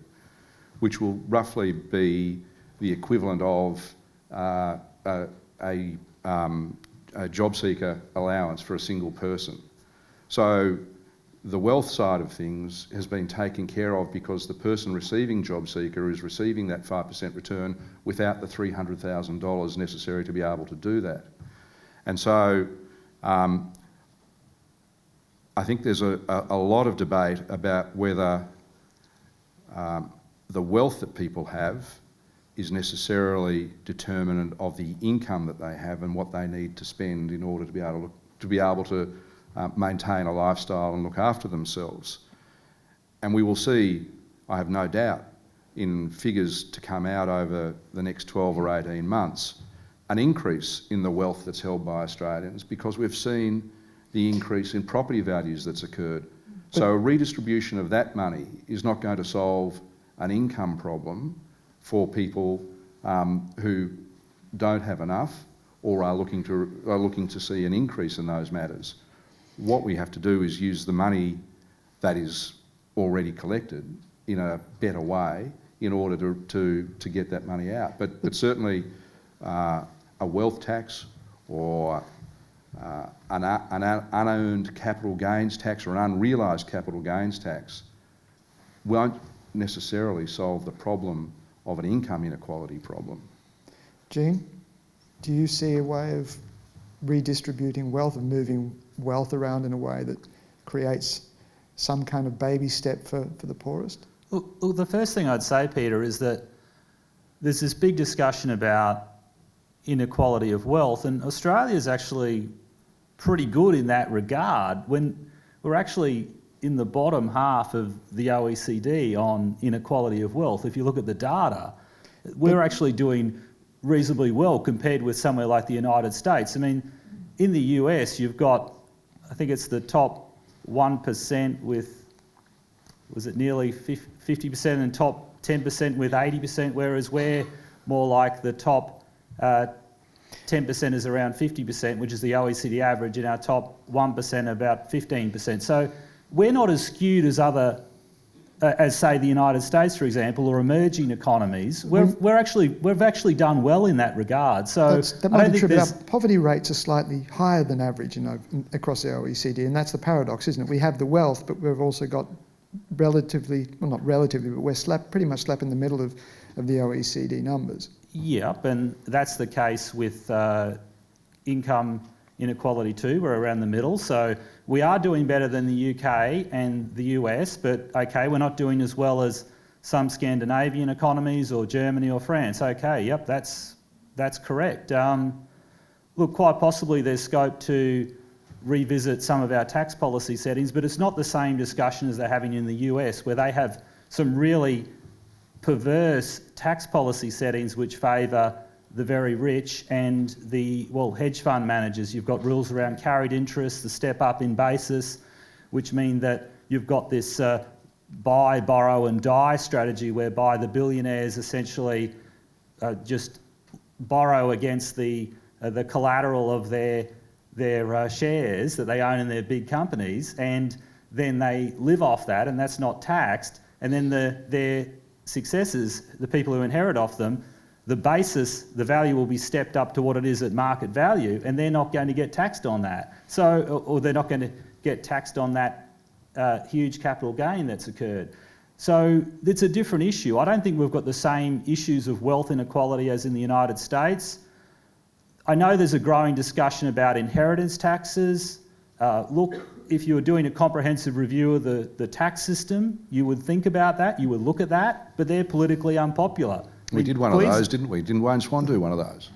which will roughly be the equivalent of a job seeker allowance for a single person. So the wealth side of things has been taken care of because the person receiving job seeker is receiving that 5% return without the $300,000 necessary to be able to do that. And so I think there's a lot of debate about whether the wealth that people have is necessarily determinant of the income that they have and what they need to spend in order to be able to maintain a lifestyle and look after themselves. And we will see, I have no doubt, in figures to come out over the next 12 or 18 months, an increase in the wealth that's held by Australians, because we've seen the increase in property values that's occurred. So a redistribution of that money is not going to solve an income problem for people who don't have enough or are looking to see an increase in those matters. What we have to do is use the money that is already collected in a better way in order to get that money out. But certainly a wealth tax or an unearned capital gains tax or an unrealised capital gains tax won't necessarily solve the problem of an income inequality problem. Jean, do you see a way of redistributing wealth and moving wealth around in a way that creates some kind of baby step for the poorest? Well, the first thing I'd say, Peter, is that there's this big discussion about inequality of wealth, and Australia is actually pretty good in that regard. When we're actually in the bottom half of the OECD on inequality of wealth, if you look at the data, we're actually doing reasonably well compared with somewhere like the United States. I mean, in the US, you've got, I think it's the top 1% with, was it nearly 50%, and top 10% with 80%, whereas we're more like the top 10% is around 50%, which is the OECD average, and our top 1% about 15%. So we're not as skewed as other, as say the United States, for example, or emerging economies. We've actually done well in that regard. So that might be true, but our poverty rates are slightly higher than average, across the OECD, and that's the paradox, isn't it? We have the wealth, but we've also got relatively, well, not relatively, but we're pretty much slap in the middle of the OECD numbers. Yep, and that's the case with income inequality too. We're around the middle. So we are doing better than the UK and the US, but okay, we're not doing as well as some Scandinavian economies or Germany or France. Okay, yep, that's correct. Look, quite possibly there's scope to revisit some of our tax policy settings, but it's not the same discussion as they're having in the US, where they have some really perverse tax policy settings which favour the very rich and the, well, hedge fund managers. You've got rules around carried interest, the step up in basis, which mean that you've got this buy, borrow and die strategy whereby the billionaires essentially just borrow against the collateral of their their shares that they own in their big companies, and then they live off that, and that's not taxed, and then their successors, the people who inherit off them, the value will be stepped up to what it is at market value, and they're not going to get taxed on that. So, or they're not going to get taxed on that huge capital gain that's occurred. So it's a different issue. I don't think we've got the same issues of wealth inequality as in the United States. I know there's a growing discussion about inheritance taxes. Look, if you were doing a comprehensive review of the tax system, you would think about that, you would look at that, but they're politically unpopular. We did one of those, didn't we? Didn't Wayne Swan do one of those?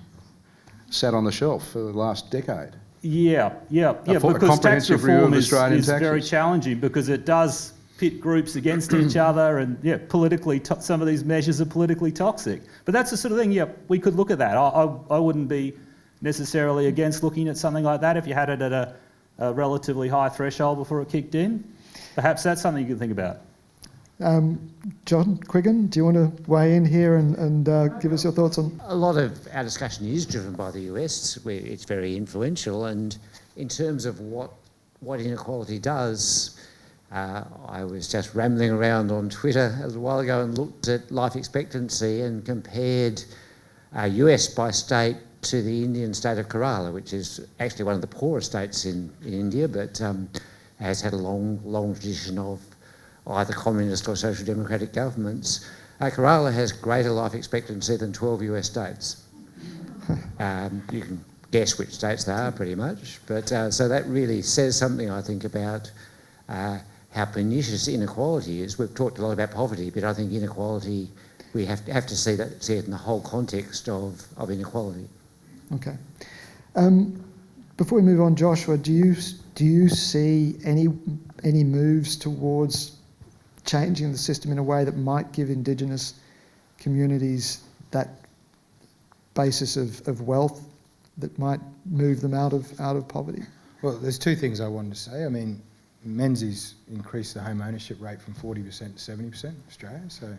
Sat on the shelf for the last decade. Yeah, because tax reform is very challenging because it does pit groups against each other, and politically, some of these measures are politically toxic. But that's the sort of thing, we could look at that. I wouldn't be necessarily against looking at something like that if you had it at a relatively high threshold before it kicked in. Perhaps that's something you can think about. John Quiggin, do you want to weigh in here and give us your thoughts on? A lot of our discussion is driven by the US, where it's very influential, and in terms of what inequality does, I was just rambling around on Twitter a while ago and looked at life expectancy and compared US by state to the Indian state of Kerala, which is actually one of the poorest states in India, but has had a long tradition of either communist or social democratic governments. Kerala has greater life expectancy than 12 US states. You can guess which states they are pretty much, but so that really says something, I think, about how pernicious inequality is. We've talked a lot about poverty, but I think inequality, we have to see it in the whole context of inequality. Okay. Before we move on, Joshua, do you see any moves towards changing the system in a way that might give Indigenous communities that basis of wealth that might move them out of poverty? Well, there's two things I wanted to say. I mean, Menzies increased the home ownership rate from 40% to 70% in Australia, so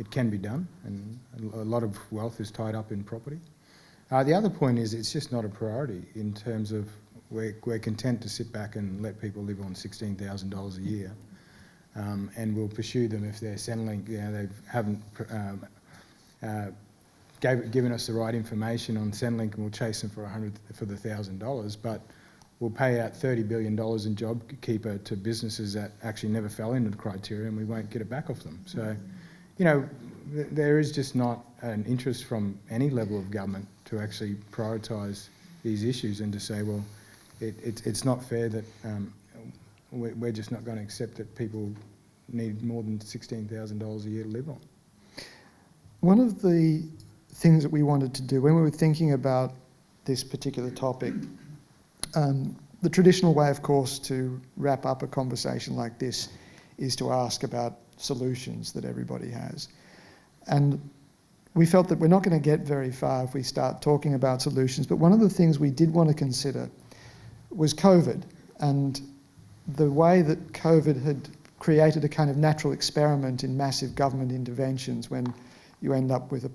it can be done, and a lot of wealth is tied up in property. The other point is it's just not a priority in terms of we're content to sit back and let people live on $16,000 a year, and we'll pursue them if they're Centrelink. They haven't given us the right information on Centrelink, and we'll chase them for the $1,000, but we'll pay out $30 billion in JobKeeper to businesses that actually never fell into the criteria, and we won't get it back off them. So, there is just not an interest from any level of government to actually prioritise these issues and to say, well, it's not fair that we're just not going to accept that people need more than $16,000 a year to live on. One of the things that we wanted to do when we were thinking about this particular topic, the traditional way, of course, to wrap up a conversation like this is to ask about solutions that everybody has. And we felt that we're not going to get very far if we start talking about solutions, but one of the things we did want to consider was COVID, and the way that COVID had created a kind of natural experiment in massive government interventions when you end up with a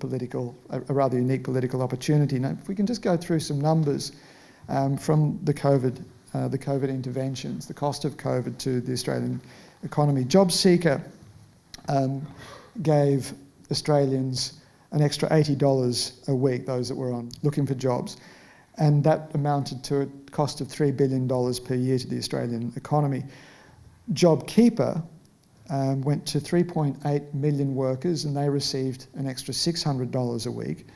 rather unique political opportunity. Now, if we can just go through some numbers from the COVID interventions, the cost of COVID to the Australian economy. JobSeeker gave Australians an extra $80 a week, those that were looking for jobs, and that amounted to a cost of $3 billion per year to the Australian economy. JobKeeper went to 3.8 million workers, and they received an extra $600 a week,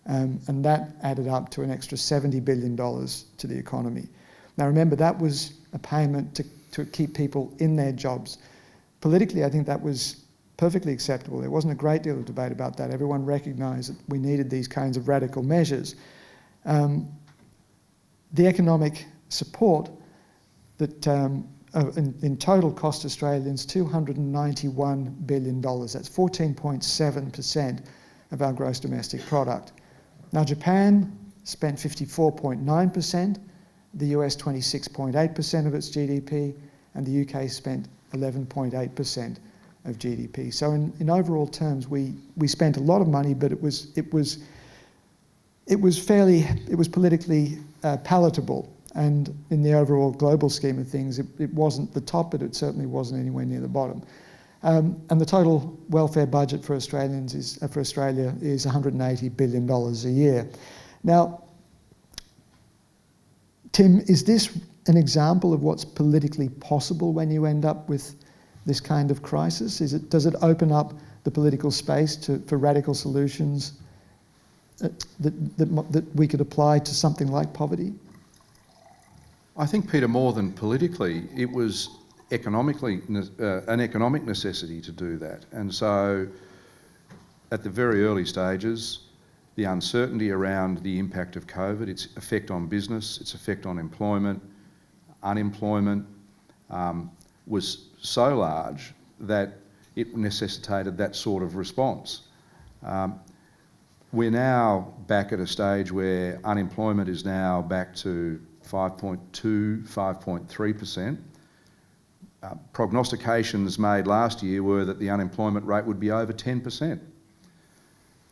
and that added up to an extra $70 billion to the economy. Now remember, that was a payment to keep people in their jobs. Politically, I think that was perfectly acceptable. There wasn't a great deal of debate about that. Everyone recognised that we needed these kinds of radical measures. The economic support that in total cost Australians $291 billion. That's 14.7% of our gross domestic product. Now Japan spent 54.9%, the US 26.8% of its GDP, and the UK spent 11.8% of GDP. So in overall terms, we spent a lot of money, but it was politically palatable. And in the overall global scheme of things, it wasn't the top, but it certainly wasn't anywhere near the bottom. And the total welfare budget for Australia is $180 billion a year. Now, Tim, is this an example of what's politically possible when you end up with this kind of crisis? Does it open up the political space for radical solutions that we could apply to something like poverty? I think, Peter, more than politically, it was economically an economic necessity to do that. And so at the very early stages, the uncertainty around the impact of COVID, its effect on business, its effect on employment, unemployment, was so large that it necessitated that sort of response. We're now back at a stage where unemployment is now back to 5.2, 5.3%. Prognostications made last year were that the unemployment rate would be over 10%.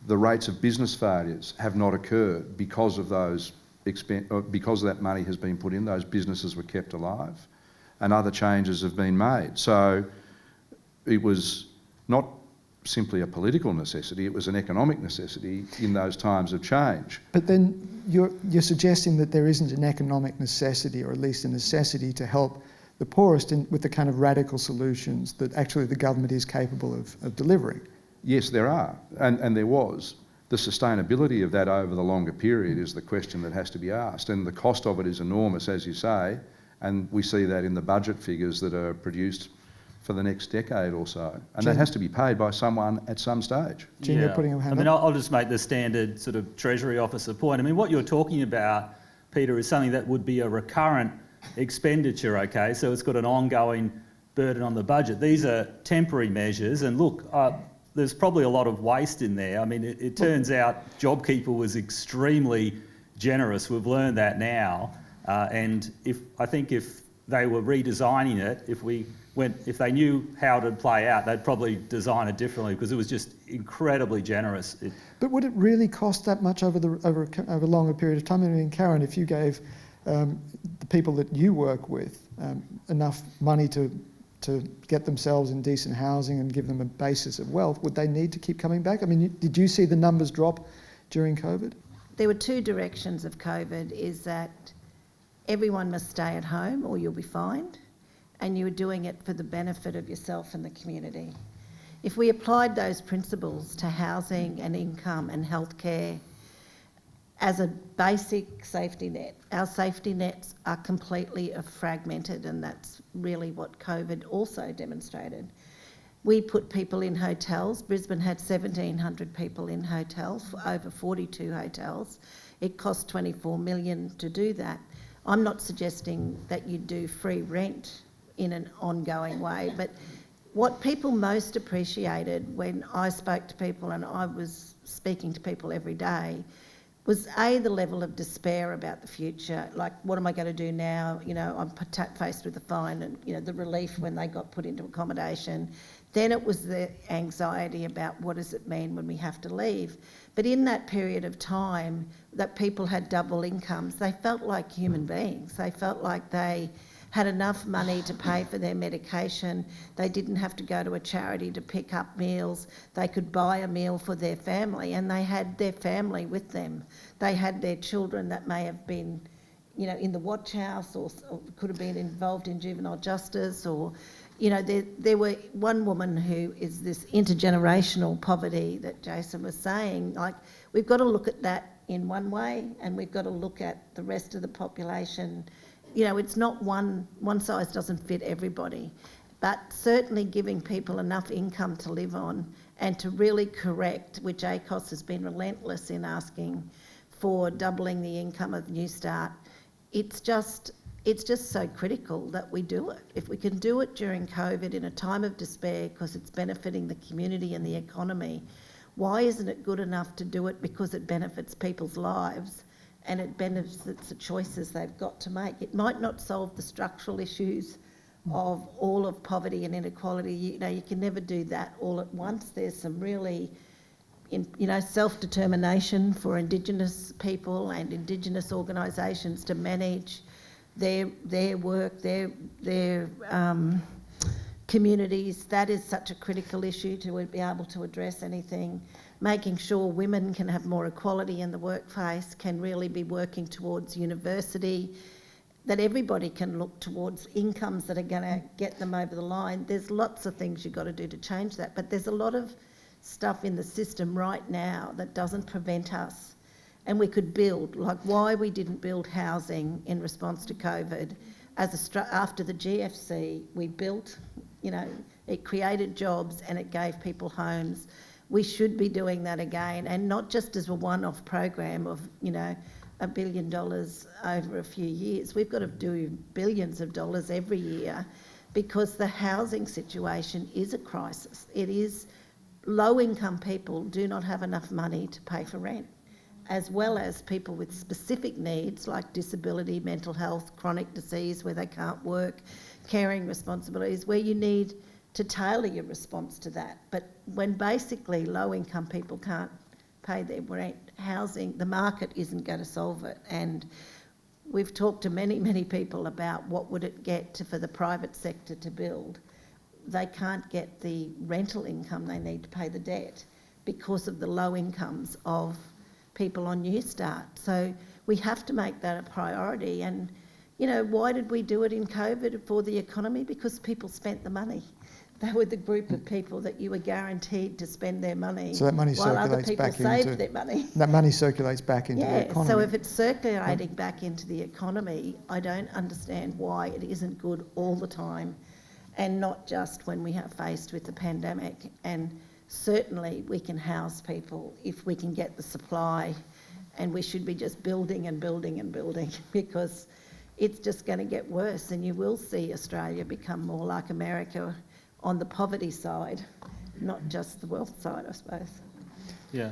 The rates of business failures have not occurred because of because that money has been put in. Those businesses were kept alive, and other changes have been made. So it was not simply a political necessity; it was an economic necessity in those times of change. But then you're suggesting that there isn't an economic necessity, or at least a necessity, to help the poorest with the kind of radical solutions that actually the government is capable of delivering. Yes, there are, and there was. The sustainability of that over the longer period is the question that has to be asked, and the cost of it is enormous, as you say, and we see that in the budget figures that are produced for the next decade or so, and that has to be paid by someone at some stage. Jim, you're putting your hand up. I'll just make the standard sort of Treasury officer point. I mean, what you're talking about, Peter, is something that would be a recurrent expenditure, okay? So it's got an ongoing burden on the budget. These are temporary measures, and look, there's probably a lot of waste in there. I mean, it turns out JobKeeper was extremely generous. We've learned that now, and I think if they were redesigning it, if they knew how it would play out, they'd probably design it differently, because it was just incredibly generous. But would it really cost that much over a longer period of time? I mean, Karyn, if you gave the people that you work with enough money to get themselves in decent housing and give them a basis of wealth, would they need to keep coming back? I mean, did you see the numbers drop during COVID? There were two directions of COVID, is that everyone must stay at home or you'll be fined, and you were doing it for the benefit of yourself and the community. If we applied those principles to housing and income and healthcare as a basic safety net, our safety nets are completely fragmented, and that's really what COVID also demonstrated. We put people in hotels. Brisbane had 1,700 people in hotels, over 42 hotels. It cost $24 million to do that. I'm not suggesting that you do free rent in an ongoing way, but what people most appreciated when I spoke to people, and I was speaking to people every day, was the level of despair about the future. Like, what am I going to do now? You know, I'm faced with a fine, and, you know, the relief when they got put into accommodation. Then it was the anxiety about what does it mean when we have to leave. But in that period of time that people had double incomes, they felt like human beings. They felt like they had enough money to pay for their medication. They didn't have to go to a charity to pick up meals. They could buy a meal for their family, and they had their family with them. They had their children that may have been, you know, in the watch house, or could have been involved in juvenile justice, or, you know, there were one woman who is this intergenerational poverty that Jason was saying. Like, we've got to look at that in one way, and we've got to look at the rest of the population. You know, it's not one size doesn't fit everybody, but certainly giving people enough income to live on and to really correct, which ACOS has been relentless in asking for, doubling the income of New Start. It's just so critical that we do it. If we can do it during COVID in a time of despair because it's benefiting the community and the economy, why isn't it good enough to do it because it benefits people's lives and it benefits the choices they've got to make? It might not solve the structural issues of all of poverty and inequality. You know, you can never do that all at once. There's some really, self-determination for Indigenous people and Indigenous organisations to manage their work, their communities. That is such a critical issue to be able to address anything. Making sure women can have more equality in the workplace, can really be working towards university, that everybody can look towards incomes that are going to get them over the line. There's lots of things you've got to do to change that, but there's a lot of stuff in the system right now that doesn't prevent us. And we could build, like why we didn't build housing in response to COVID. After the GFC, we built, it created jobs and it gave people homes. We should be doing that again, and not just as a one-off program of, $1 billion over a few years. We've got to do billions of dollars every year, because the housing situation is a crisis. It is, low-income people do not have enough money to pay for rent, as well as people with specific needs like disability, mental health, chronic disease where they can't work, caring responsibilities, where you need to tailor your response to that. But when basically low-income people can't pay their rent, housing, the market isn't going to solve it. And we've talked to many, many people about what would it get for the private sector to build. They can't get the rental income they need to pay the debt because of the low incomes of people on New Start. So we have to make that a priority. And, why did we do it in COVID for the economy? Because people spent the money. They were the group of people that you were guaranteed to spend their money, so that money while other circulates people back saved into their money. That money circulates back into the economy. So if it's circulating back into the economy, I don't understand why it isn't good all the time, and not just when we are faced with the pandemic. And certainly we can house people if we can get the supply, and we should be just building and building and building, because it's just going to get worse, and you will see Australia become more like America on the poverty side, not just the wealth side, I suppose. Yeah.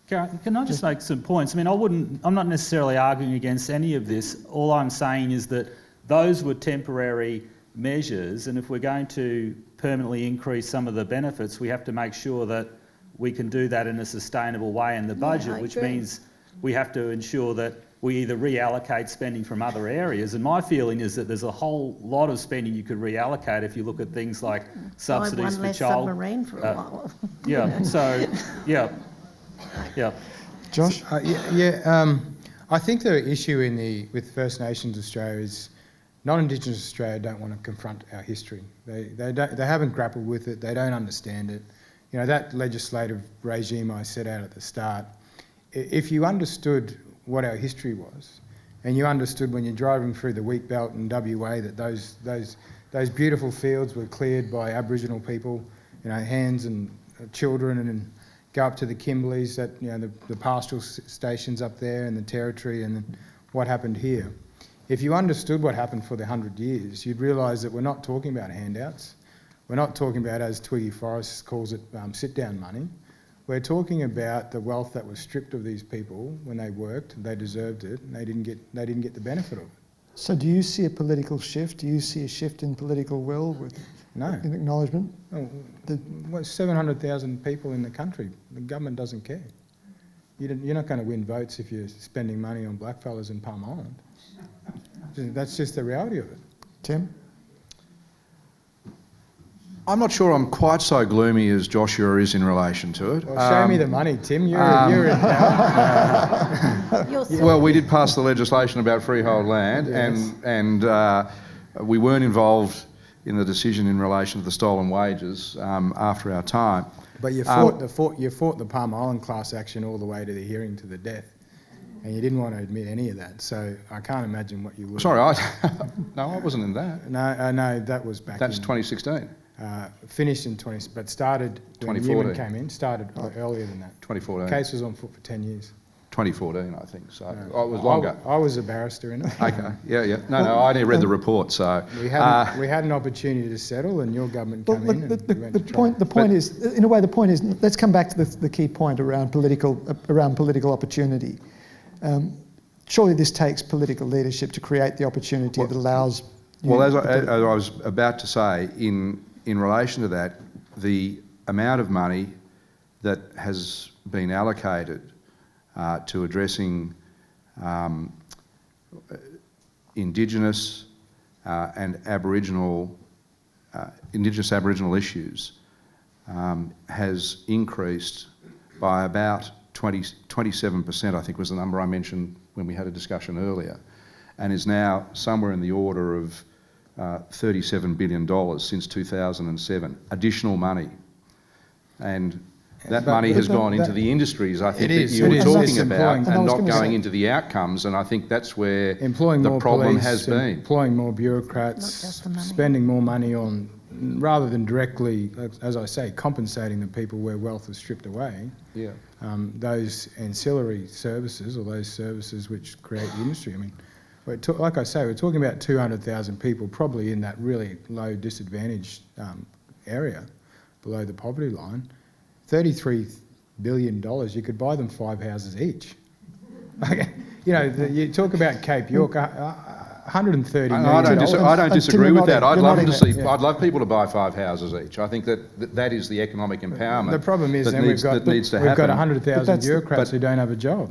Karyn, can I just make some points? I mean, I'm not necessarily arguing against any of this. All I'm saying is that those were temporary measures, and if we're going to permanently increase some of the benefits, we have to make sure that we can do that in a sustainable way in the budget, which means we have to ensure that we either reallocate spending from other areas, and my feeling is that there's a whole lot of spending you could reallocate if you look at things like subsidies for child. Submarine for a while. Josh? I think the issue with First Nations Australia is non-Indigenous Australia don't want to confront our history. They haven't grappled with it. They don't understand it. That legislative regime I set out at the start, if you understood what our history was, and you understood when you're driving through the wheat belt in WA that those beautiful fields were cleared by Aboriginal people, hands and children, and go up to the Kimberleys, that the pastoral stations up there in the Territory, and then what happened here. If you understood what happened for the 100 years, you'd realise that we're not talking about handouts. We're not talking about, as Twiggy Forrest calls it, sit-down money. We're talking about the wealth that was stripped of these people when they worked. They deserved it, and they didn't get the benefit of it. So do you see a political shift? Do you see a shift in political will with an acknowledgement? No. 700,000 people in the country. The government doesn't care. You're not going to win votes if you're spending money on blackfellas in Palm Island. That's just the reality of it. Tim? I'm not sure I'm quite so gloomy as Joshua is in relation to it. Well, show me the money, Tim. You're in power. Well, we did pass the legislation about freehold land, yes. and we weren't involved in the decision in relation to the stolen wages after our time. But you fought the Palm Island class action all the way to the hearing to the death, and you didn't want to admit any of that. So I can't imagine what you would. Sorry, I wasn't in that. No, that was back. That's 2016. Finished in but started when 2014. Newman came in. Started earlier than that. 2014. The case was on foot for 10 years. 2014, I think. So it was longer. I was a barrister in it. Okay. Yeah. No. I only read the report. So we had an opportunity to settle, and your government came in. The point is, in a way, let's come back to the key point around political opportunity. Surely this takes political leadership to create the opportunity that allows. As I was about to say, in relation to that, the amount of money that has been allocated to addressing Indigenous and Aboriginal issues has increased by about 27%, I think was the number I mentioned when we had a discussion earlier, and is now somewhere in the order of $37 billion since 2007, additional money. And that money has gone into the industries, I think, that you were talking about, and not going into the outcomes, and I think that's where the problem has been. Employing more bureaucrats, spending more money on, rather than directly, as I say, compensating the people where wealth is stripped away, those ancillary services, or those services which create the industry. I mean, like I say, we're talking about 200,000 people probably in that really low disadvantaged area below the poverty line. $33 billion, you could buy them 5 houses each. You know, you talk about Cape York, $130 million. I don't disagree with that. I'd love people to buy 5 houses each. I think that is the economic empowerment. The problem is then we've got 100,000 bureaucrats who don't have a job.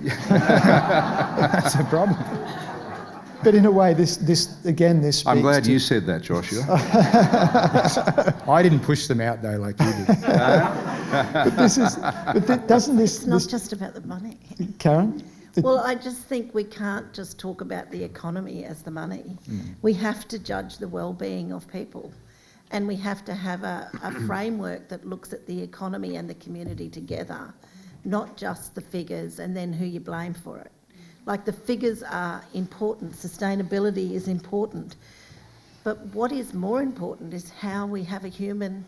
That's a problem. But in a way, this speaks. I'm glad you said that, Joshua. I didn't push them out though, like you did. Doesn't this? It's not just about the money. Karyn? Well, I just think we can't just talk about the economy as the money. We have to judge the well-being of people, and we have to have a framework that looks at the economy and the community together, not just the figures and then who you blame for it. Like, the figures are important, sustainability is important, but what is more important is how we have a human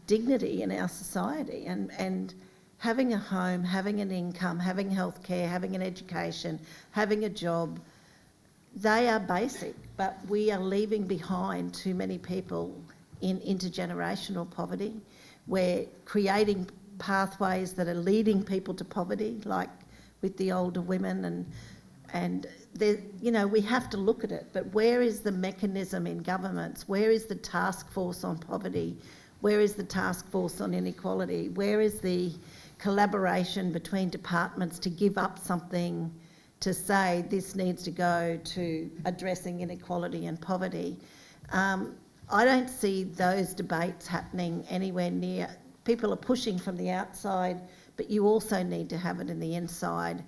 dignity in our society, and having a home, having an income, having healthcare, having an education, having a job, they are basic, but we are leaving behind too many people in intergenerational poverty. We're creating pathways that are leading people to poverty, like with the older women, and you know, we have to look at it. But where is the mechanism in governments? Where is the task force on poverty? Where is the task force on inequality? Where is the collaboration between departments to give up something to say this needs to go to addressing inequality and poverty? I don't see those debates happening anywhere near. People are pushing from the outside, but you also need to have it in the inside.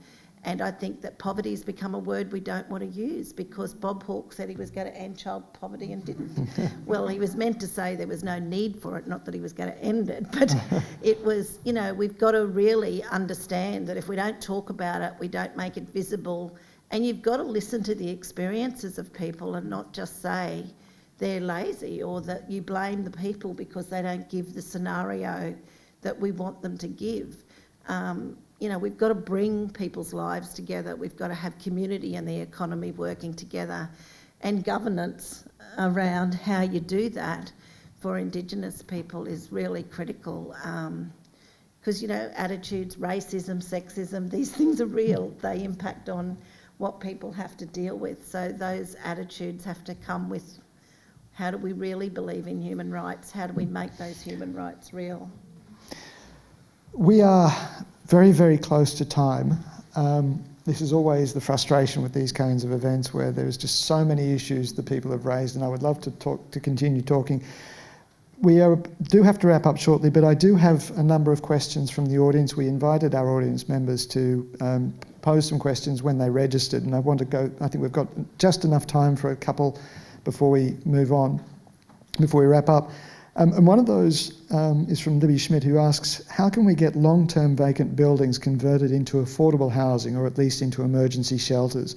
And I think that poverty has become a word we don't want to use, because Bob Hawke said he was going to end child poverty and didn't. Well, he was meant to say there was no need for it, not that he was going to end it. But it was, you know, we've got to really understand that if we don't talk about it, we don't make it visible. And you've got to listen to the experiences of people and not just say they're lazy, or that you blame the people because they don't give the scenario that we want them to give. You know, we've got to bring people's lives together. We've got to have community and the economy working together, and governance around how you do that for Indigenous people is really critical. Because, you know, attitudes, racism, sexism, these things are real. They impact on what people have to deal with. So those attitudes have to come with, how do we really believe in human rights? How do we make those human rights real? We are very, very close to time. This is always the frustration with these kinds of events, where there's just so many issues that people have raised, and I would love to continue talking. We do have to wrap up shortly, but I do have a number of questions from the audience. We invited our audience members to pose some questions when they registered, and I think we've got just enough time for a couple before we move on, before we wrap up. And one of those is from Libby Schmidt, who asks, how can we get long-term vacant buildings converted into affordable housing, or at least into emergency shelters?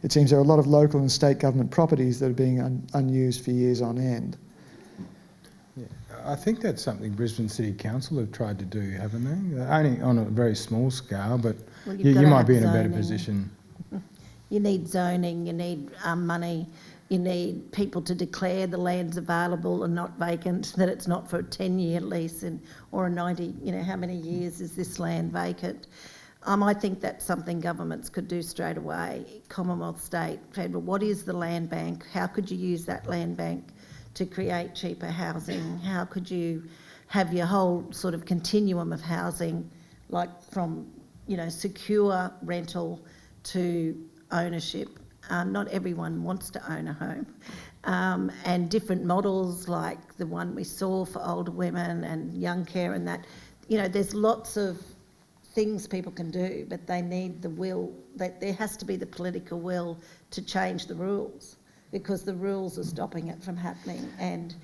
It seems there are a lot of local and state government properties that are being unused for years on end. Yeah, I think that's something Brisbane City Council have tried to do, haven't they? Only on a very small scale, but you might be in a better position. You need zoning, you need money. You need people to declare the land's available and not vacant, that it's not for a 10-year lease or a 90, you know, how many years is this land vacant? I think that's something governments could do straight away, Commonwealth, state, federal. What is the land bank? How could you use that land bank to create cheaper housing? How could you have your whole sort of continuum of housing, like from, you know, secure rental to ownership? Not everyone wants to own a home. And different models like the one we saw for older women and young care and that, you know, there's lots of things people can do, but they need the will, that there has to be the political will to change the rules, because the rules are stopping it from happening, and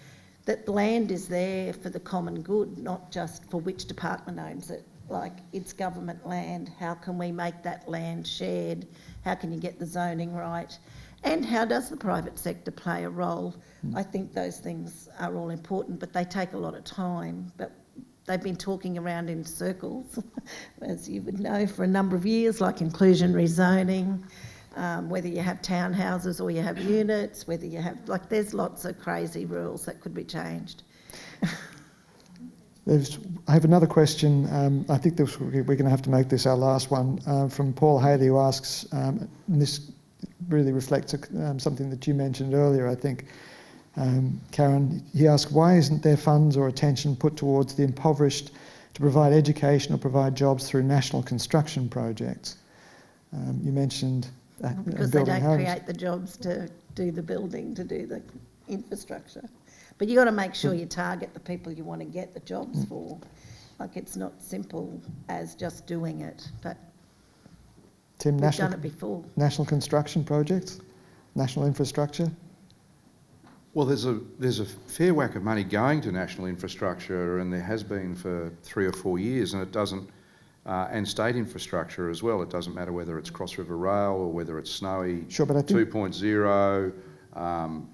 that land is there for the common good, not just for which department owns it. Like, it's government land. How can we make that land shared? How can you get the zoning right? And how does the private sector play a role? I think those things are all important, but they take a lot of time. But they've been talking around in circles, as you would know, for a number of years, like inclusionary zoning, whether you have townhouses or you have units, whether you have, like, there's lots of crazy rules that could be changed. I have another question. I think we're going to have to make this our last one, from Paul Haley, who asks, and this really reflects something that you mentioned earlier, I think, Karyn. He asks, why isn't there funds or attention put towards the impoverished to provide education or provide jobs through national construction projects? You mentioned because they don't homes. create the jobs to do the building, to do the infrastructure. But you've got to make sure you target the people you want to get the jobs for. Like, it's not simple as just doing it, but Tim, we've done it before. National construction projects, national infrastructure? Well, there's a fair whack of money going to national infrastructure, and there has been for 3 or 4 years, and it doesn't, and state infrastructure as well. It doesn't matter whether it's Cross River Rail or whether it's Snowy 2.0,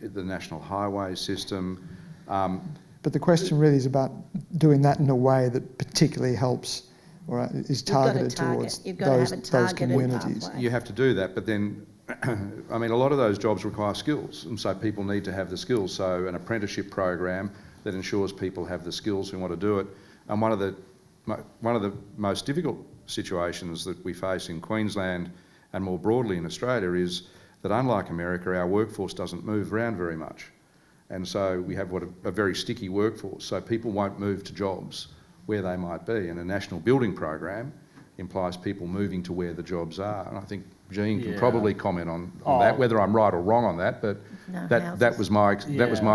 the national highway system. But the question really is about doing that in a way that particularly helps or is targeted towards those communities. You have to do that, but then, I mean, a lot of those jobs require skills, and so people need to have the skills. So an apprenticeship program that ensures people have the skills who want to do it. And one of the most difficult situations that we face in Queensland and more broadly in Australia is that, unlike America, our workforce doesn't move around very much. And so we have a very sticky workforce, so people won't move to jobs where they might be. And a national building program implies people moving to where the jobs are. And I think Jean can probably comment on that, whether I'm right or wrong on that, but that was my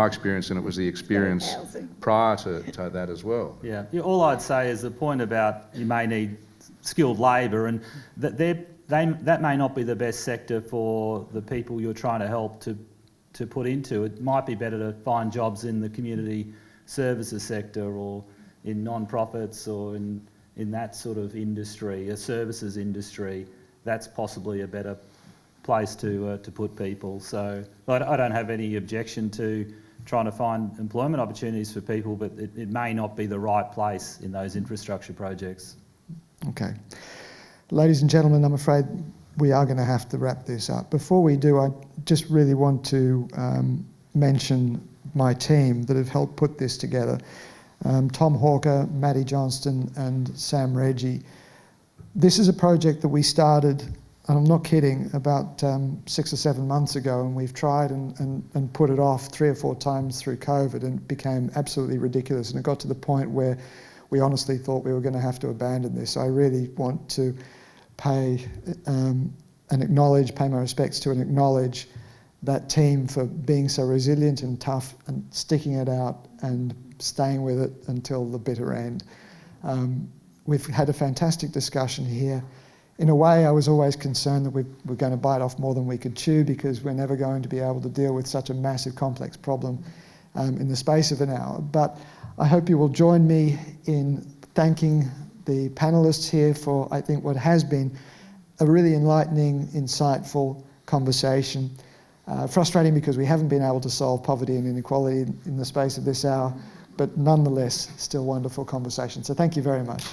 experience, and it was the experience prior to that as well. Yeah, all I'd say is the point about you may need skilled labour, and that that may not be the best sector for the people you're trying to help to put into. It might be better to find jobs in the community services sector or in non-profits or in that sort of industry, a services industry. That's possibly a better place to put people. So I don't have any objection to trying to find employment opportunities for people, but it may not be the right place in those infrastructure projects. Okay. Ladies and gentlemen, I'm afraid we are going to have to wrap this up. Before we do, I just really want to mention my team that have helped put this together. Tom Hawker, Maddie Johnston and Sam Reggie. This is a project that we started, and I'm not kidding, about 6 or 7 months ago, and we've tried and put it off 3 or 4 times through COVID, and it became absolutely ridiculous, and it got to the point where we honestly thought we were going to have to abandon this. I really want to pay my respects to and acknowledge that team for being so resilient and tough and sticking it out and staying with it until the bitter end. We've had a fantastic discussion here. In a way, I was always concerned that we were going to bite off more than we could chew, because we're never going to be able to deal with such a massive, complex problem in the space of an hour. But I hope you will join me in thanking the panellists here for, I think, what has been a really enlightening, insightful conversation. Frustrating because we haven't been able to solve poverty and inequality in the space of this hour, but nonetheless, still wonderful conversation. So thank you very much.